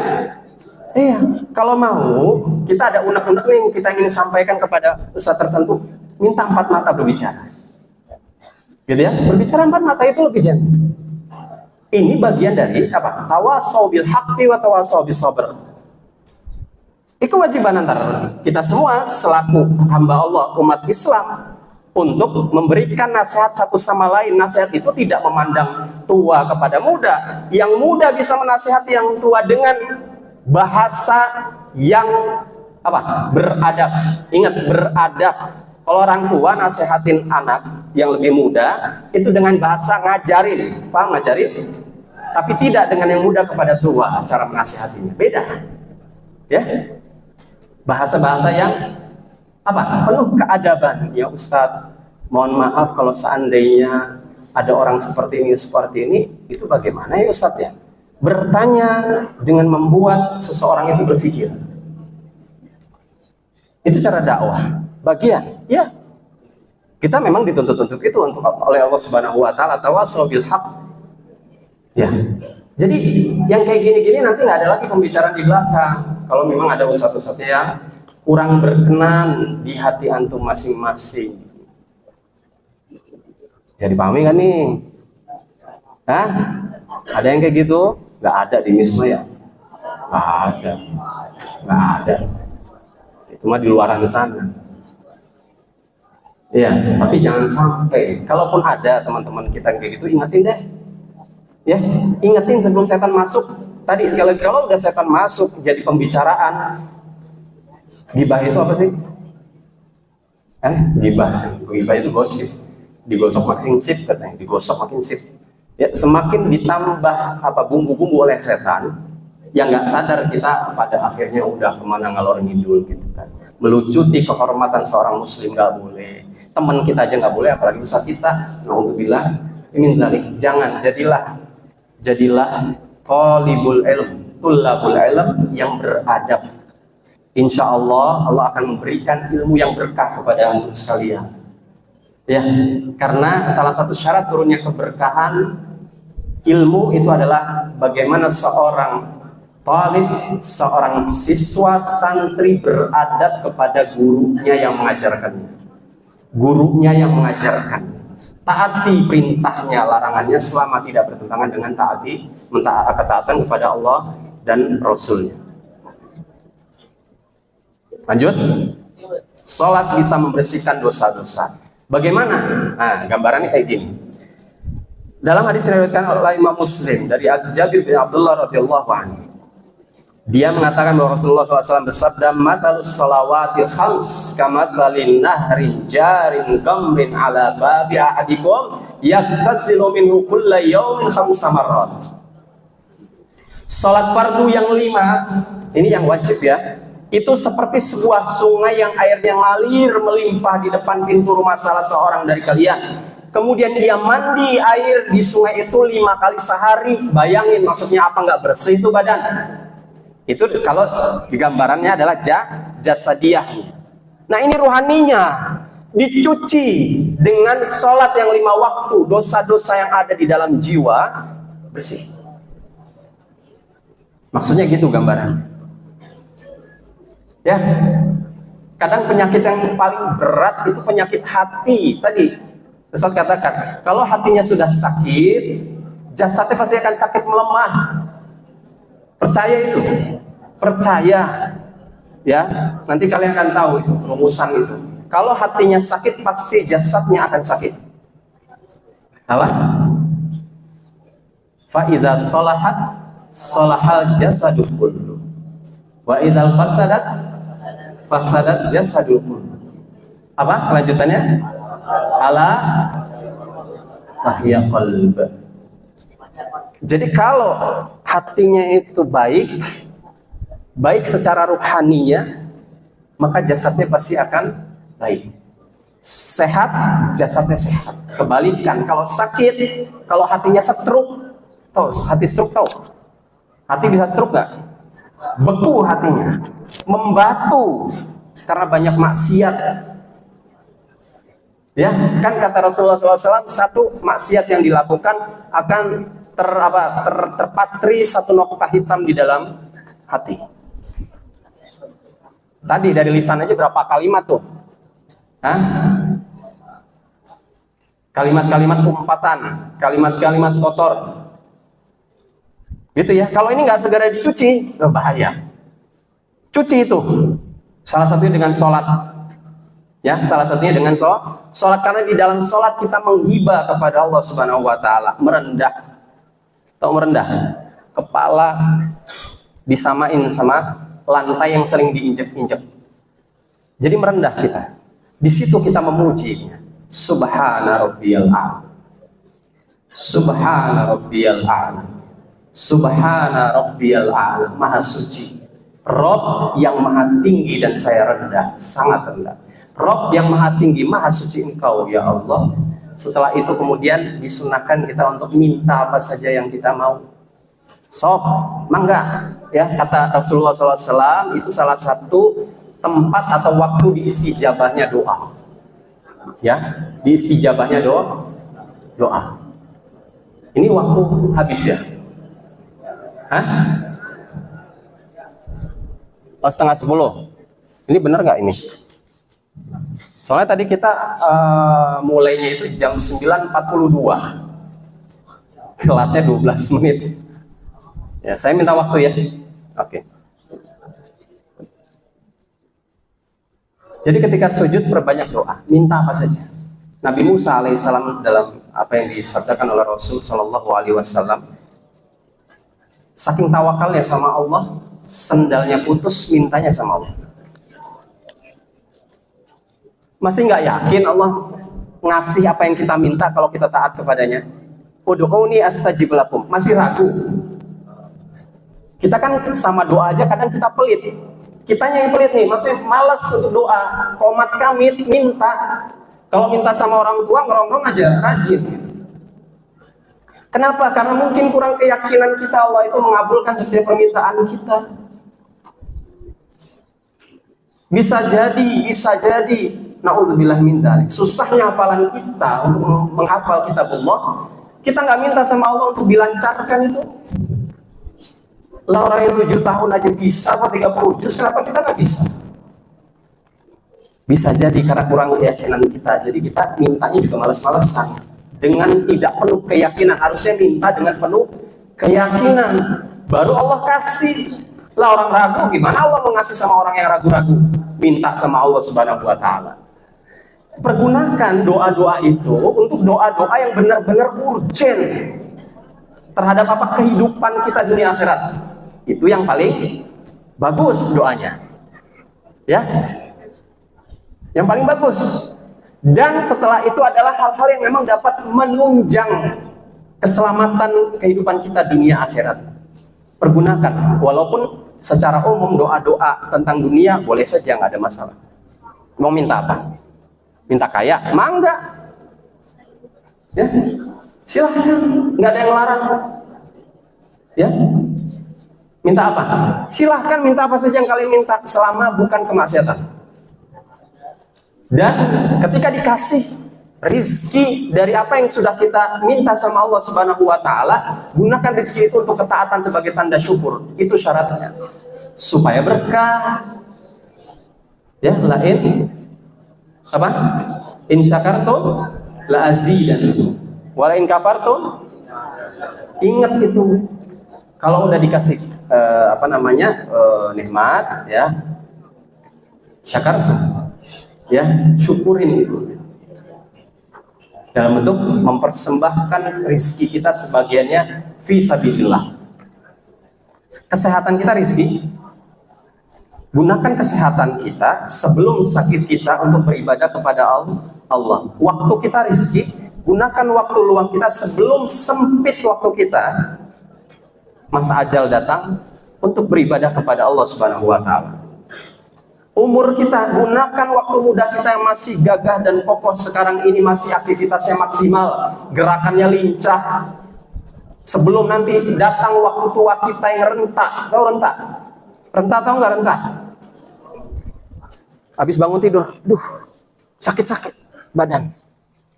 S1: Iya, kalau mau kita ada unek-unek yang kita ingin sampaikan kepada ustadz tertentu, minta 4 mata berbicara. Gitu ya, berbicara 4 mata itu lebih jantan. Ini bagian dari apa? Tawasau bil haqqi wa tawasau bis sabr. Itu kewajiban antara kita semua selaku hamba Allah, umat Islam, untuk memberikan nasihat satu sama lain. Nasihat itu tidak memandang tua kepada muda. Yang muda bisa menasihati yang tua dengan bahasa yang apa? Beradab. Ingat, beradab. Kalau orang tua nasihatin anak yang lebih muda itu dengan bahasa ngajarin, paham ngajarin? Tapi tidak dengan yang muda kepada tua cara menasihatinya. Beda. Ya. Bahasa-bahasa yang apa? Penuh keadaban. Ya Ustadz, mohon maaf kalau seandainya ada orang seperti ini, itu bagaimana ya Ustadz ya? Bertanya dengan membuat seseorang itu berpikir. Itu cara dakwah. Bagian, ya. Kita memang dituntut untuk itu oleh Allah Subhanahu wa Ta'ala, tawasau bil haqq. Ya. Jadi yang kayak gini-gini nanti nggak ada lagi pembicaraan di belakang. Kalau memang ada ustadz-ustadz yang kurang berkenan di hati antum masing-masing. Ya dipahami kan nih? Hah? Ada yang kayak gitu? Nggak ada di Misma ya? Nggak ada, nggak ada. Itu mah di luaran sana. Iya, tapi jangan sampai. Kalaupun ada teman-teman kita kayak gitu, ingetin deh. Ya, ingetin sebelum setan masuk. Tadi kalau udah setan masuk jadi pembicaraan, gibah itu apa sih? Gibah itu gosip. Digosok makin sip katanya, digosok makin sip. Ya, semakin ditambah bumbu-bumbu oleh setan, yang nggak sadar kita pada akhirnya udah kemana ngalor ngidul gitu kan. Melucuti kehormatan seorang muslim nggak boleh, teman kita aja nggak boleh, apalagi ustaz kita. Na'udzubillah min dzalik. Jangan, jadilah talibul ilm, tullabul ilm yang beradab. Insya Allah Allah akan memberikan ilmu yang berkah kepada antum sekalian. Ya, karena salah satu syarat turunnya keberkahan ilmu itu adalah bagaimana seorang talib, seorang siswa santri beradab kepada gurunya yang mengajarkannya. Gurunya yang mengajarkan. Taati perintahnya, larangannya selama tidak bertentangan dengan ketaatan kepada Allah dan Rasulnya. Lanjut. Salat bisa membersihkan dosa-dosa. Bagaimana? Nah, gambarannya kayak gini. Dalam hadis diriwayatkan oleh Imam Muslim dari Jabir bin Abdullah radhiyallahu anhu, dia mengatakan bahwa Rasulullah SAW bersabda, "Matalus salawatil khams kamathalin nahrin jarin gamrin ala babi ahadikum yaktasilu minhu kulla yawmin khamsa marrat." Salat fardu yang 5, ini yang wajib ya, itu seperti sebuah sungai yang airnya ngalir melimpah di depan pintu rumah salah seorang dari kalian. Kemudian dia mandi air di sungai itu 5 kali sehari. Bayangin maksudnya apa, nggak bersih itu badan. Itu kalau gambarannya adalah jasadiyahnya. Nah ini ruhaninya, dicuci dengan sholat yang 5 waktu, dosa-dosa yang ada di dalam jiwa bersih. Maksudnya gitu gambaran. Ya, kadang penyakit yang paling berat itu penyakit hati. Tadi Ustaz katakan, kalau hatinya sudah sakit, jasadnya pasti akan sakit melemah. Percaya itu, percaya. Ya, nanti kalian akan tahu itu rumusan itu. Kalau hatinya sakit, pasti jasadnya akan sakit. Apa? Fa idza salahat salahal jasadu kullu. Wa idzal fasadat jasadu kullu. Apa kelanjutannya? Ala wahya qalb. Jadi kalau hatinya itu baik secara ruhaninya, maka jasadnya pasti akan baik. Sehat, jasadnya sehat. Kebalikan, kalau sakit, kalau hatinya stroke, tahu hati stroke tahu? Hati bisa stroke nggak? Beku hatinya, membatu karena banyak maksiat. Ya, kan kata Rasulullah SAW, satu maksiat yang dilakukan akan terpatri satu noktah hitam di dalam hati. Tadi dari lisan aja berapa kalimat tuh? Hah? Kalimat-kalimat umpatan, kalimat-kalimat kotor. Gitu ya. Kalau ini nggak segera dicuci, bahaya. Cuci itu. Salah satunya dengan sholat. Ya, salah satunya dengan sholat, karena di dalam sholat kita menghibah kepada Allah Subhanahu wa taala, merendah. Tahu merendah? Kepala disamain sama lantai yang sering diinjek-injek. Jadi merendah kita. Di situ kita memujinya. Subhana rabbiyal a'la. Subhana rabbiyal a'la. Subhana rabbiyal a'la. Maha suci. Rob yang maha tinggi dan saya rendah, sangat rendah. Rob yang maha tinggi, maha suci engkau ya Allah. Setelah itu kemudian disunahkan kita untuk minta apa saja yang kita mau. Sok, mangga. Ya, kata Rasulullah SAW, itu salah satu tempat atau waktu diistijabahnya doa. Ya, diistijabahnya doa. Ini waktu habis ya? Hah? Oh, 9:30. Ini benar nggak ini? Soalnya tadi kita mulainya itu jam 9.42. Telatnya 12 menit. Ya, saya minta waktu ya. Oke. Jadi ketika sujud perbanyak doa, minta apa saja. Nabi Musa alaihissalam dalam apa yang disabdakan oleh Rasul Shallallahu Alaihi Wasallam, saking tawakalnya sama Allah, sendalnya putus, mintanya sama Allah. Masih nggak yakin Allah ngasih apa yang kita minta kalau kita taat kepadanya? Ud'uni astajib lakum. Masih ragu? Kita kan sama doa aja kadang kita pelit. Kitanya yang pelit nih, maksudnya malas untuk doa, komat kamit, minta. Kalau minta sama orang tua, ngerongrong aja, rajin. Kenapa? Karena mungkin kurang keyakinan kita Allah itu mengabulkan setiap permintaan kita. Bisa jadi, na'udzubillah min dzalik. Susahnya hafalan kita untuk menghafal kitabullah, kita nggak minta sama Allah untuk dilancarkan itu. Lah orang yang 7 tahun aja bisa, apa 30 juz, kenapa kita nggak bisa? Bisa jadi karena kurang keyakinan kita. Jadi kita mintanya juga malas-malasan. Dengan tidak penuh keyakinan. Harusnya minta dengan penuh keyakinan. Baru Allah kasih. Lah orang ragu, gimana Allah mau ngasih sama orang yang ragu-ragu? Minta sama Allah Subhanahu wa Ta'ala. Pergunakan doa-doa itu untuk doa-doa yang benar-benar urgent terhadap apa kehidupan kita dunia akhirat. Itu yang paling bagus doanya, ya, yang paling bagus. Dan setelah itu adalah hal-hal yang memang dapat menunjang keselamatan kehidupan kita dunia akhirat. Pergunakan, walaupun secara umum doa-doa tentang dunia boleh saja, nggak ada masalah. Mau minta apa? Minta kaya? Mangga, ya, silahkan, nggak ada yang larang, ya. Minta apa? Silahkan minta apa saja yang kalian minta selama bukan kemaksiatan. Dan ketika dikasih rizki dari apa yang sudah kita minta sama Allah Subhanahu wa Ta'ala, gunakan rizki itu untuk ketaatan sebagai tanda syukur. Itu syaratnya supaya berkah. Ya, lain apa? In syakartum la azidannakum wa la in kafartum. Ingat itu. Kalau udah dikasih nikmat, ya, syakar, ya, syukurin itu dalam bentuk mempersembahkan rizki kita sebagiannya fi sabilillah. Kesehatan kita rizki, gunakan kesehatan kita sebelum sakit kita untuk beribadah kepada Allah. Waktu kita rizki, gunakan waktu luang kita sebelum sempit waktu kita, masa ajal datang, untuk beribadah kepada Allah Subhanahu wa Ta'ala. Umur kita, gunakan waktu muda kita yang masih gagah dan kokoh sekarang ini, masih aktivitasnya maksimal, gerakannya lincah, sebelum nanti datang waktu tua kita yang rentak. Tahu rentak? Rentak tahu nggak rentak? Habis bangun tidur, sakit-sakit badan.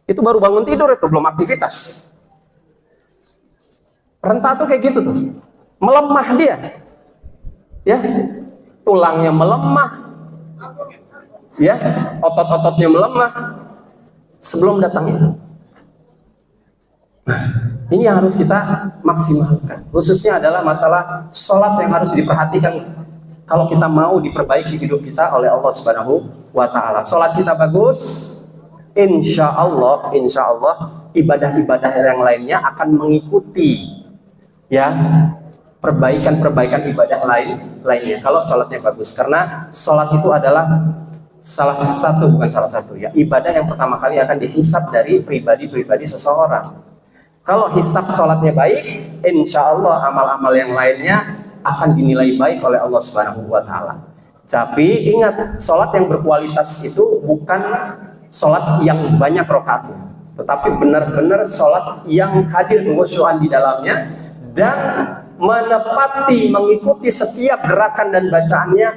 S1: Itu baru bangun tidur, itu belum aktivitas. Rentak tuh kayak gitu tuh, melemah dia, ya, tulangnya melemah, ya, otot-ototnya melemah sebelum datang itu. Nah, ini yang harus kita maksimalkan. Khususnya adalah masalah sholat yang harus diperhatikan kalau kita mau diperbaiki hidup kita oleh Allah Subhanahu wa Ta'ala. Sholat kita bagus, insya Allah ibadah-ibadah yang lainnya akan mengikuti, ya, perbaikan ibadah lainnya kalau sholatnya bagus. Karena sholat itu adalah bukan salah satu ya, ibadah yang pertama kali akan dihisab dari pribadi seseorang. Kalau hisab sholatnya baik, insya Allah amal-amal yang lainnya akan dinilai baik oleh Allah Subhanahu wa Ta'ala. Tapi ingat, sholat yang berkualitas itu bukan sholat yang banyak rakaat, tetapi benar-benar sholat yang hadir kekhusyuan di dalamnya dan menepati, mengikuti setiap gerakan dan bacaannya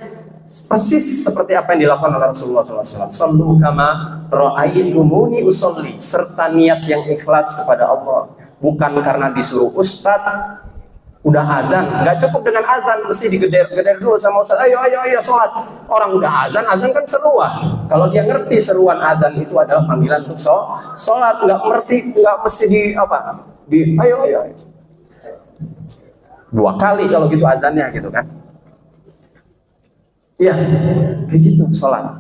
S1: persis seperti apa yang dilakukan oleh Rasulullah SAW. Sallu kama ra'aitumuni usolli, serta niat yang ikhlas kepada Allah, bukan karena disuruh ustadz. Udah azan, nggak cukup dengan azan, mesti digeder dulu sama ustadz. Ayo sholat. Orang udah azan kan seruan. Kalau dia ngerti seruan azan itu adalah panggilan untuk sholat, nggak mesti ayo. 2 kali kalau gitu azannya gitu kan. Ya, kayak gitu sholat.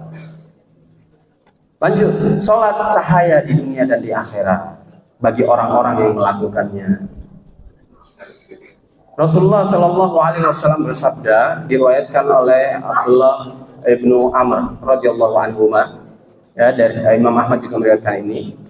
S1: Lanjut, sholat cahaya di dunia dan di akhirat bagi orang-orang yang melakukannya. Rasulullah Shallallahu Alaihi Wasallam bersabda, diriwayatkan oleh Abdullah ibnu Amr radhiyallahu anhu, ya, dari Imam Ahmad juga meriwayatkan ini.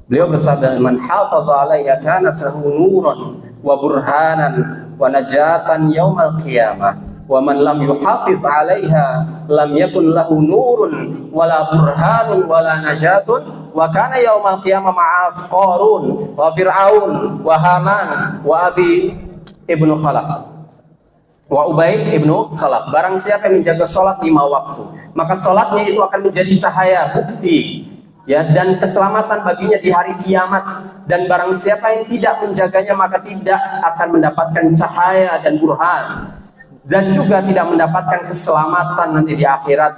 S1: Beliau bersabda, "Man hafadha 'alaiha kanat lahu nuran wa burhanan wa najatan yaumal qiyamah, wa man lam yuhafiz 'alaiha lam yakun lahu nurun wala burhanun wala najatun wa kana yaumal qiyamah ma'a Qarun wa Fir'aun wa Haman wa Abi ibnu Khalaf wa Ubay ibnu Khalaf." Barang siapa yang menjaga sholat 5 waktu, maka sholatnya itu akan menjadi cahaya, bukti, ya, dan keselamatan baginya di hari kiamat. Dan barang siapa yang tidak menjaganya, maka tidak akan mendapatkan cahaya dan burhan, dan juga tidak mendapatkan keselamatan nanti di akhirat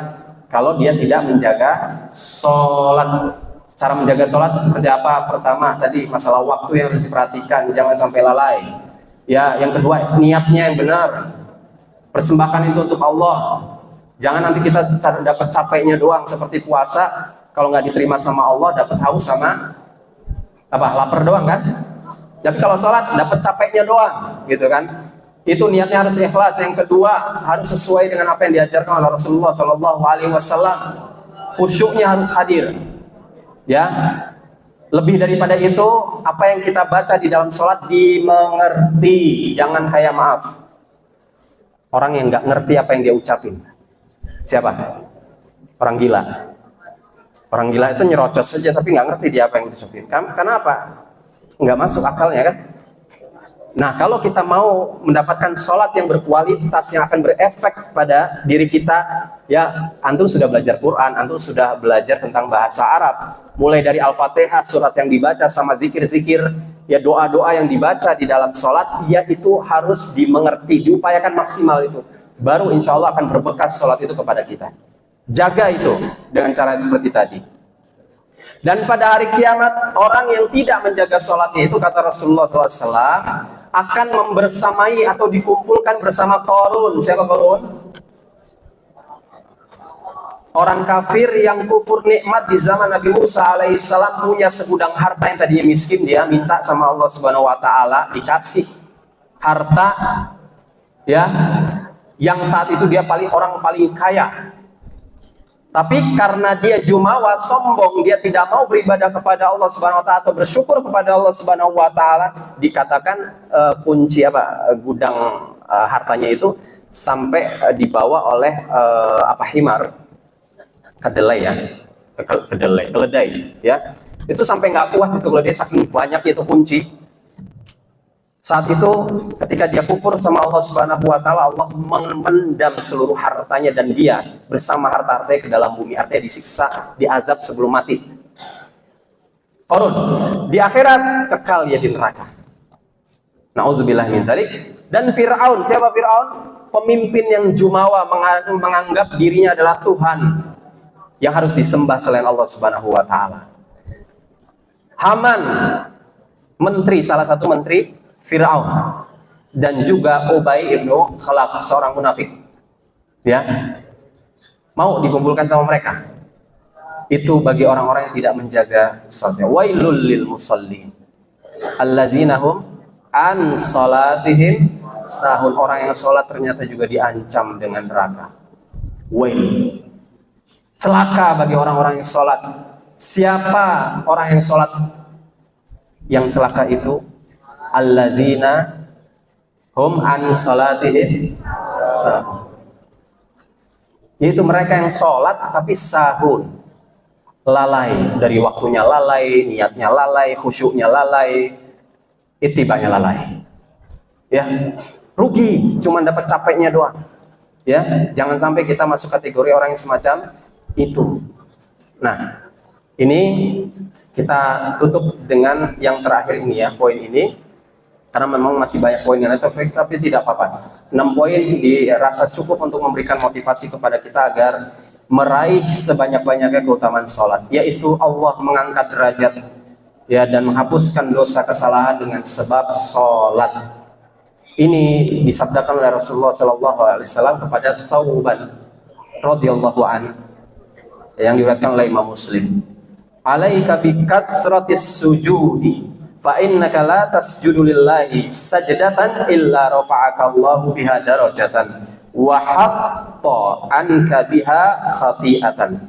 S1: kalau dia tidak menjaga sholat. Cara menjaga sholat seperti apa? Pertama tadi masalah waktu yang harus diperhatikan, jangan sampai lalai. Ya, yang kedua niatnya yang benar, persembahkan itu untuk Allah. Jangan nanti kita dapat capeknya doang seperti puasa, kalau nggak diterima sama Allah dapat haus sama apa, lapar doang kan. Tapi kalau sholat dapat capeknya doang gitu kan. Itu niatnya harus ikhlas. Yang kedua harus sesuai dengan apa yang diajarkan oleh Rasulullah Shallallahu Alaihi Wasallam. Khusyuknya harus hadir, ya. Lebih daripada itu, apa yang kita baca di dalam sholat dimengerti. Jangan kayak, maaf, orang yang nggak ngerti apa yang dia ucapin. Siapa? Orang gila. Orang gila itu nyerocos saja tapi nggak ngerti dia apa yang diucapin. Kenapa? Nggak masuk akalnya kan? Nah, kalau kita mau mendapatkan sholat yang berkualitas, yang akan berefek pada diri kita, ya, antum sudah belajar Quran, antum sudah belajar tentang bahasa Arab, mulai dari Al-Fatihah, surat yang dibaca, sama zikir-zikir, ya, doa-doa yang dibaca di dalam sholat, ya, itu harus dimengerti, diupayakan maksimal itu. Baru insya Allah akan berbekas sholat itu kepada kita. Jaga itu dengan cara seperti tadi. Dan pada hari kiamat, orang yang tidak menjaga sholatnya itu, kata Rasulullah SAW, akan membersamai atau dikumpulkan bersama Qarun. Siapa Qarun? Orang kafir yang kufur nikmat di zaman Nabi Musa alaihissalam, punya segudang harta. Yang tadinya miskin, dia minta sama Allah Subhanahu wa Ta'ala dikasih harta, ya, yang saat itu dia orang paling kaya. Tapi karena dia jumawa, sombong, dia tidak mau beribadah kepada Allah Subhanahu wa Ta'ala atau bersyukur kepada Allah Subhanahu wa Ta'ala, dikatakan kunci gudang hartanya itu sampai dibawa oleh himar, keledai, ya. Itu sampai nggak kuat itu keledai, saking banyaknya itu kunci. Saat itu ketika dia kufur sama Allah Subhanahu wa Ta'ala, Allah memendam seluruh hartanya dan dia bersama harta-hartanya ke dalam bumi. Artinya disiksa, diazab sebelum mati. Qarun di akhirat kekal dia di neraka. Nauzubillah min dzalik. Dan Fir'aun, siapa Fir'aun? Pemimpin yang jumawa, menganggap dirinya adalah Tuhan yang harus disembah selain Allah Subhanahu wa Ta'ala. Haman, menteri, salah satu menteri Fir'aun, dan juga Ubay ibnu Khalaf, seorang munafik, ya, mau dikumpulkan sama mereka. Itu bagi orang-orang yang tidak menjaga salatnya. Wailul lil musallin alladzina hum an salatihim sahun. Orang yang salat ternyata juga diancam dengan neraka. Wail, celaka bagi orang-orang yang salat. Siapa orang yang salat yang celaka itu? Alladzina hum an salatihim sahun, yaitu mereka yang sholat tapi sahun, lalai dari waktunya, lalai niatnya, lalai khusyuknya, lalai itibanya, lalai, ya, rugi, cuma dapat capeknya doang, ya. Jangan sampai kita masuk kategori orang yang semacam itu. Nah, ini kita tutup dengan yang terakhir ini, ya, poin ini. Karena memang masih banyak poin yang lain, tapi tidak apa-apa. 6 poin dirasa cukup untuk memberikan motivasi kepada kita agar meraih sebanyak-banyaknya keutamaan sholat, yaitu Allah mengangkat derajat, ya, dan menghapuskan dosa kesalahan dengan sebab sholat. Ini disabdakan oleh Rasulullah SAW kepada Thauban, radhiyallahu an, yang diriwayatkan oleh Imam Muslim. Alaika bi katsratis sujudi fa innaka la tasjudu lillahi sajdatan illa rafa'aka Allahu biha darajatan wa hatta anka biha khati'atan.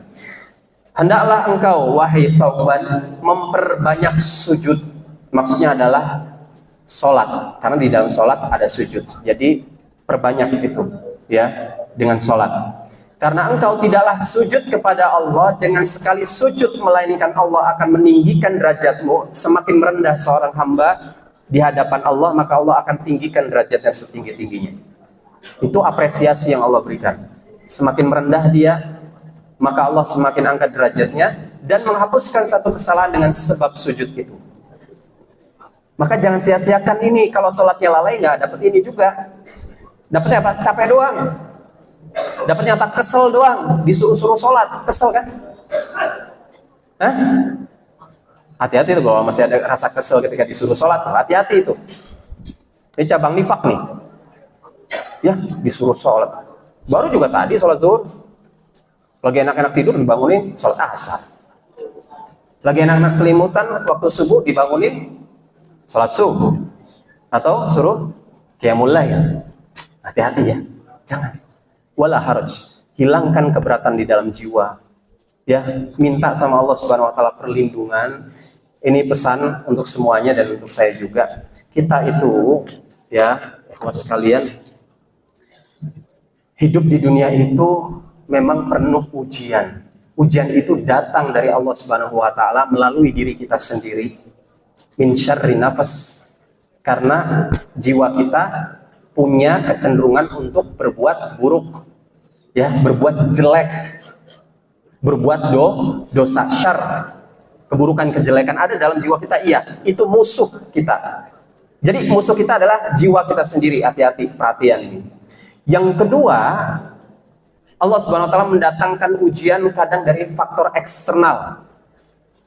S1: Hendaklah engkau wahai Thauban memperbanyak sujud. Maksudnya adalah sholat, karena di dalam sholat ada sujud. Jadi perbanyak itu ya dengan sholat. Karena engkau tidaklah sujud kepada Allah dengan sekali sujud, melainkan Allah akan meninggikan derajatmu. Semakin merendah seorang hamba di hadapan Allah, maka Allah akan tinggikan derajatnya setinggi-tingginya. Itu apresiasi yang Allah berikan. Semakin merendah dia, maka Allah semakin angkat derajatnya dan menghapuskan satu kesalahan dengan sebab sujud itu. Maka jangan sia-siakan ini. Kalau sholatnya lalai nggak dapat ini juga. Dapatnya apa? Capek doang. Dapatnya apa? Kesel doang. Disuruh-suruh sholat, kesel kan? Hah? Hati-hati tuh kalau masih ada rasa kesel ketika disuruh sholat. Hati-hati itu. Ini cabang nifak nih. Ya, disuruh sholat. Baru juga tadi sholat zuhur. Lagi enak-enak tidur dibangunin sholat asar. Lagi enak-enak selimutan waktu subuh dibangunin sholat subuh. Atau suruh qiyamul lail. Hati-hati ya. Jangan. Wala haraj, hilangkan keberatan di dalam jiwa. Ya, minta sama Allah Subhanahu wa taala perlindungan. Ini pesan untuk semuanya dan untuk saya juga. Kita itu ya, ikhwas sekalian, hidup di dunia itu memang penuh ujian. Ujian itu datang dari Allah Subhanahu wa taala melalui diri kita sendiri. Min syarri nafas. Karena jiwa kita punya kecenderungan untuk berbuat buruk, ya, berbuat jelek, berbuat dosa syar, keburukan, kejelekan ada dalam jiwa kita. Iya, itu musuh kita. Jadi musuh kita adalah jiwa kita sendiri. Hati-hati, perhatian ini. Yang kedua, Allah Subhanahu wa taala mendatangkan ujian kadang dari faktor eksternal.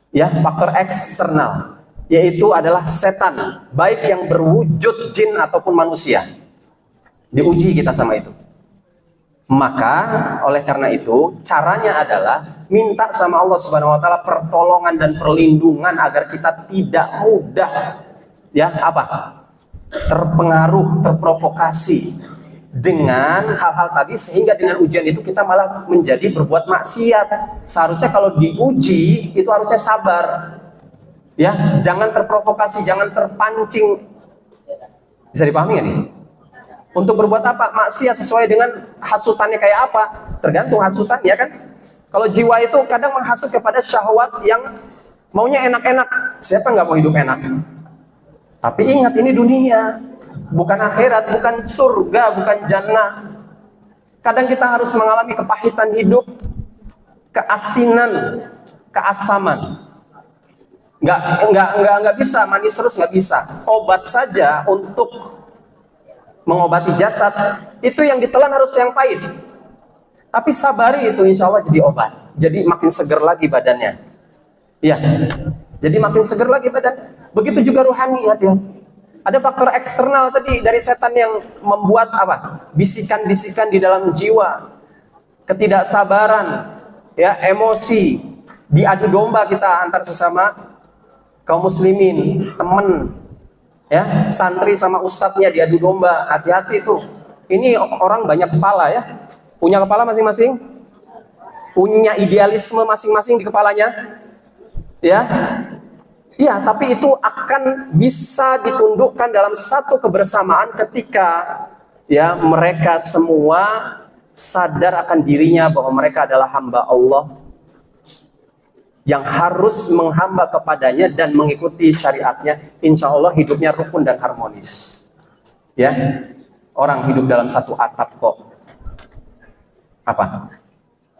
S1: Ya, faktor eksternal, yaitu adalah setan, baik yang berwujud jin ataupun manusia. Diuji kita sama itu. Maka oleh karena itu caranya adalah minta sama Allah Subhanahu wa taala pertolongan dan perlindungan agar kita tidak mudah ya terpengaruh, terprovokasi dengan hal-hal tadi, sehingga dengan ujian itu kita malah menjadi berbuat maksiat. Seharusnya kalau diuji itu harusnya sabar. Ya, jangan terprovokasi, jangan terpancing. Bisa dipahami nggak nih? Untuk berbuat apa? Maksiat sesuai dengan hasutannya kayak apa? Tergantung hasutan, ya kan? Kalau jiwa itu kadang menghasut kepada syahwat yang maunya enak-enak. Siapa nggak mau hidup enak? Tapi ingat, ini dunia, bukan akhirat, bukan surga, bukan jannah. Kadang kita harus mengalami kepahitan hidup, keasinan, keasaman. Nggak bisa manis terus, nggak bisa. Obat saja untuk mengobati jasad itu yang ditelan harus yang pahit, tapi sabari itu insya Allah jadi obat, jadi makin seger lagi badannya. Ya, jadi makin seger lagi badan. Begitu juga rohani. Hati-hati, ada faktor eksternal tadi dari setan yang membuat bisikan-bisikan di dalam jiwa, ketidaksabaran, ya, emosi, diadu domba kita antar sesama kaum muslimin, teman, ya, santri sama ustadznya diadu domba. Hati-hati tuh. Ini orang banyak kepala ya. Punya kepala masing-masing. Punya idealisme masing-masing di kepalanya. Ya. Iya, tapi itu akan bisa ditundukkan dalam satu kebersamaan ketika ya mereka semua sadar akan dirinya bahwa mereka adalah hamba Allah yang harus menghamba kepadanya dan mengikuti syariatnya. Insya Allah hidupnya rukun dan harmonis. Ya, orang hidup dalam satu atap kok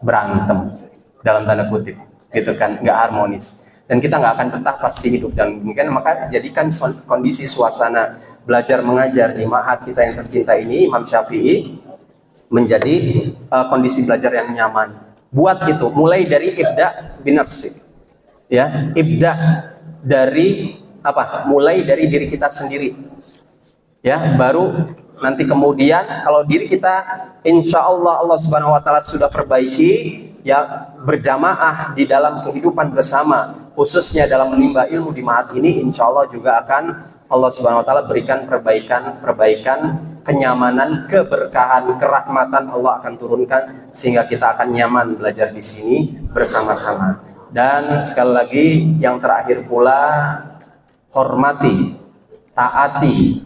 S1: berantem dalam tanda kutip, gitu kan, nggak harmonis. Dan kita nggak akan betah pasti hidup dan mungkin. Maka jadikan kondisi suasana belajar mengajar di ma'had kita yang tercinta ini, Imam Syafi'i, menjadi kondisi belajar yang nyaman. Buat itu, mulai dari ibda binafsi, ya, ibda dari mulai dari diri kita sendiri, ya, baru Nanti kemudian kalau diri kita insya Allah Allah Subhanahu Wa Taala sudah perbaiki, ya berjamaah di dalam kehidupan bersama, khususnya dalam menimba ilmu di Ma'had ini, insya Allah juga akan Allah Subhanahu Wa Taala berikan perbaikan, kenyamanan, keberkahan, kerahmatan Allah akan turunkan sehingga kita akan nyaman belajar di sini bersama-sama. Dan sekali lagi yang terakhir pula, hormati, taati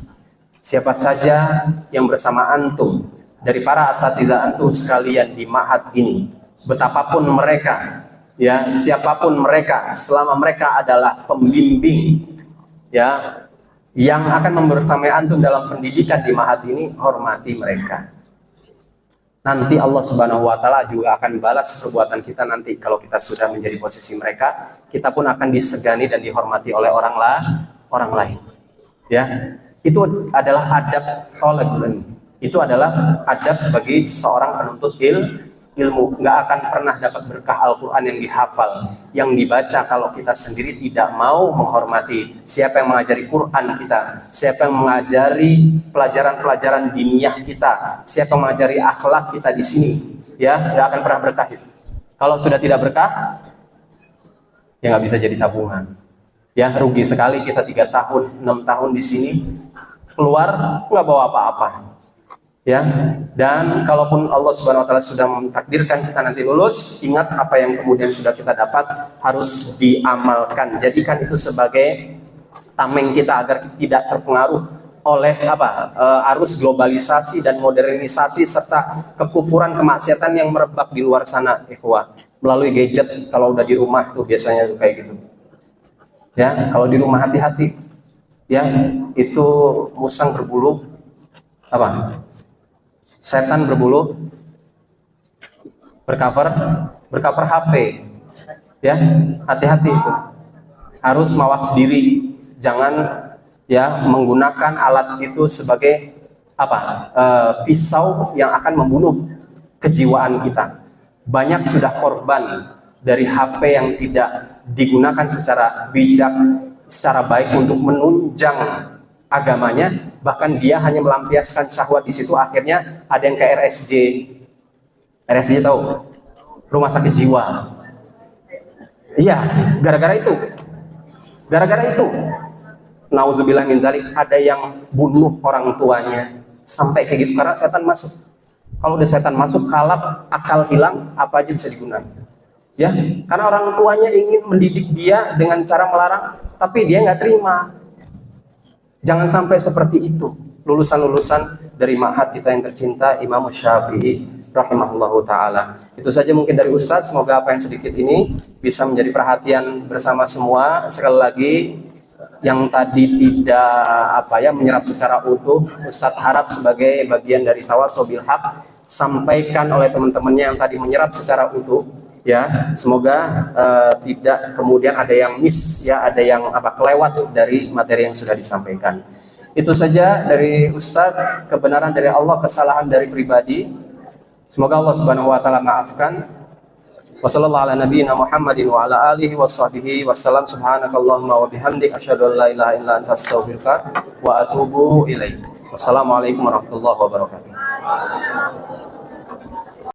S1: siapa saja yang bersama antum dari para asatidzah antum sekalian di Ma'had ini, betapapun mereka, ya siapapun mereka, selama mereka adalah pembimbing, ya yang akan membersamai antum dalam pendidikan di Ma'had ini, hormati mereka. Nanti Allah Subhanahu Wa Taala juga akan balas perbuatan kita nanti kalau kita sudah menjadi posisi mereka, kita pun akan disegani dan dihormati oleh orang lain. Ya, itu adalah adab thalibul ilm. Itu adalah adab bagi seorang penuntut ilmu. Nggak akan pernah dapat berkah Al-Quran yang dihafal, yang dibaca kalau kita sendiri tidak mau menghormati siapa yang mengajari Quran kita, siapa yang mengajari pelajaran-pelajaran diniyah kita, siapa yang mengajari akhlak kita di sini, ya nggak akan pernah berkah itu. Kalau sudah tidak berkah, ya nggak bisa jadi tabungan. Ya rugi sekali kita 3 tahun, 6 tahun di sini, keluar nggak bawa apa-apa. Ya, dan kalaupun Allah Subhanahu Wa Taala sudah mentakdirkan kita nanti lulus, ingat apa yang kemudian sudah kita dapat harus diamalkan. Jadikan itu sebagai tameng kita agar tidak terpengaruh oleh arus globalisasi dan modernisasi serta kekufuran kemaksiatan yang merebak di luar sana, ikhwah. Melalui gadget, kalau udah di rumah tuh biasanya tuh kayak gitu. Ya, kalau di rumah hati-hati. Ya, itu musang berbulu setan berbulu bercover HP, ya hati-hati itu, harus mawas diri, jangan ya menggunakan alat itu sebagai pisau yang akan membunuh kejiwaan kita. Banyak sudah korban dari HP yang tidak digunakan secara bijak, secara baik untuk menunjang agamanya, bahkan dia hanya melampiaskan syahwat di situ, akhirnya ada yang ke RSJ. RSJ tahu? Rumah sakit jiwa. Iya, gara-gara itu. Naudzubillah min dzalik, ada yang bunuh orang tuanya sampai kayak gitu karena setan masuk. Kalau udah setan masuk, kalap, akal hilang, apa aja bisa digunakan. Ya, karena orang tuanya ingin mendidik dia dengan cara melarang, tapi dia nggak terima. Jangan sampai seperti itu lulusan-lulusan dari Ma'had kita yang tercinta, Imam Syafi'i rahimahullahu ta'ala. Itu saja mungkin dari Ustadz, semoga apa yang sedikit ini bisa menjadi perhatian bersama semua. Sekali lagi, yang tadi tidak menyerap secara utuh, Ustadz harap sebagai bagian dari Tawasau bil Haq, sampaikan oleh teman-temannya yang tadi menyerap secara utuh. Ya, semoga tidak kemudian ada yang miss, ya ada yang kelewat dari materi yang sudah disampaikan. Itu saja dari Ustadz, kebenaran dari Allah, kesalahan dari pribadi. Semoga Allah Subhanahu Wa Taala maafkan. Wassallallahu ala nabiyyina Muhammadin wa ala alihi washabbihi wassalam. Subhanakallahumma wa bihamdik asyhadu an la ilaha illa anta astaghfiruka wa atubu ilaik. Wassalamualaikum warahmatullahi wabarakatuh.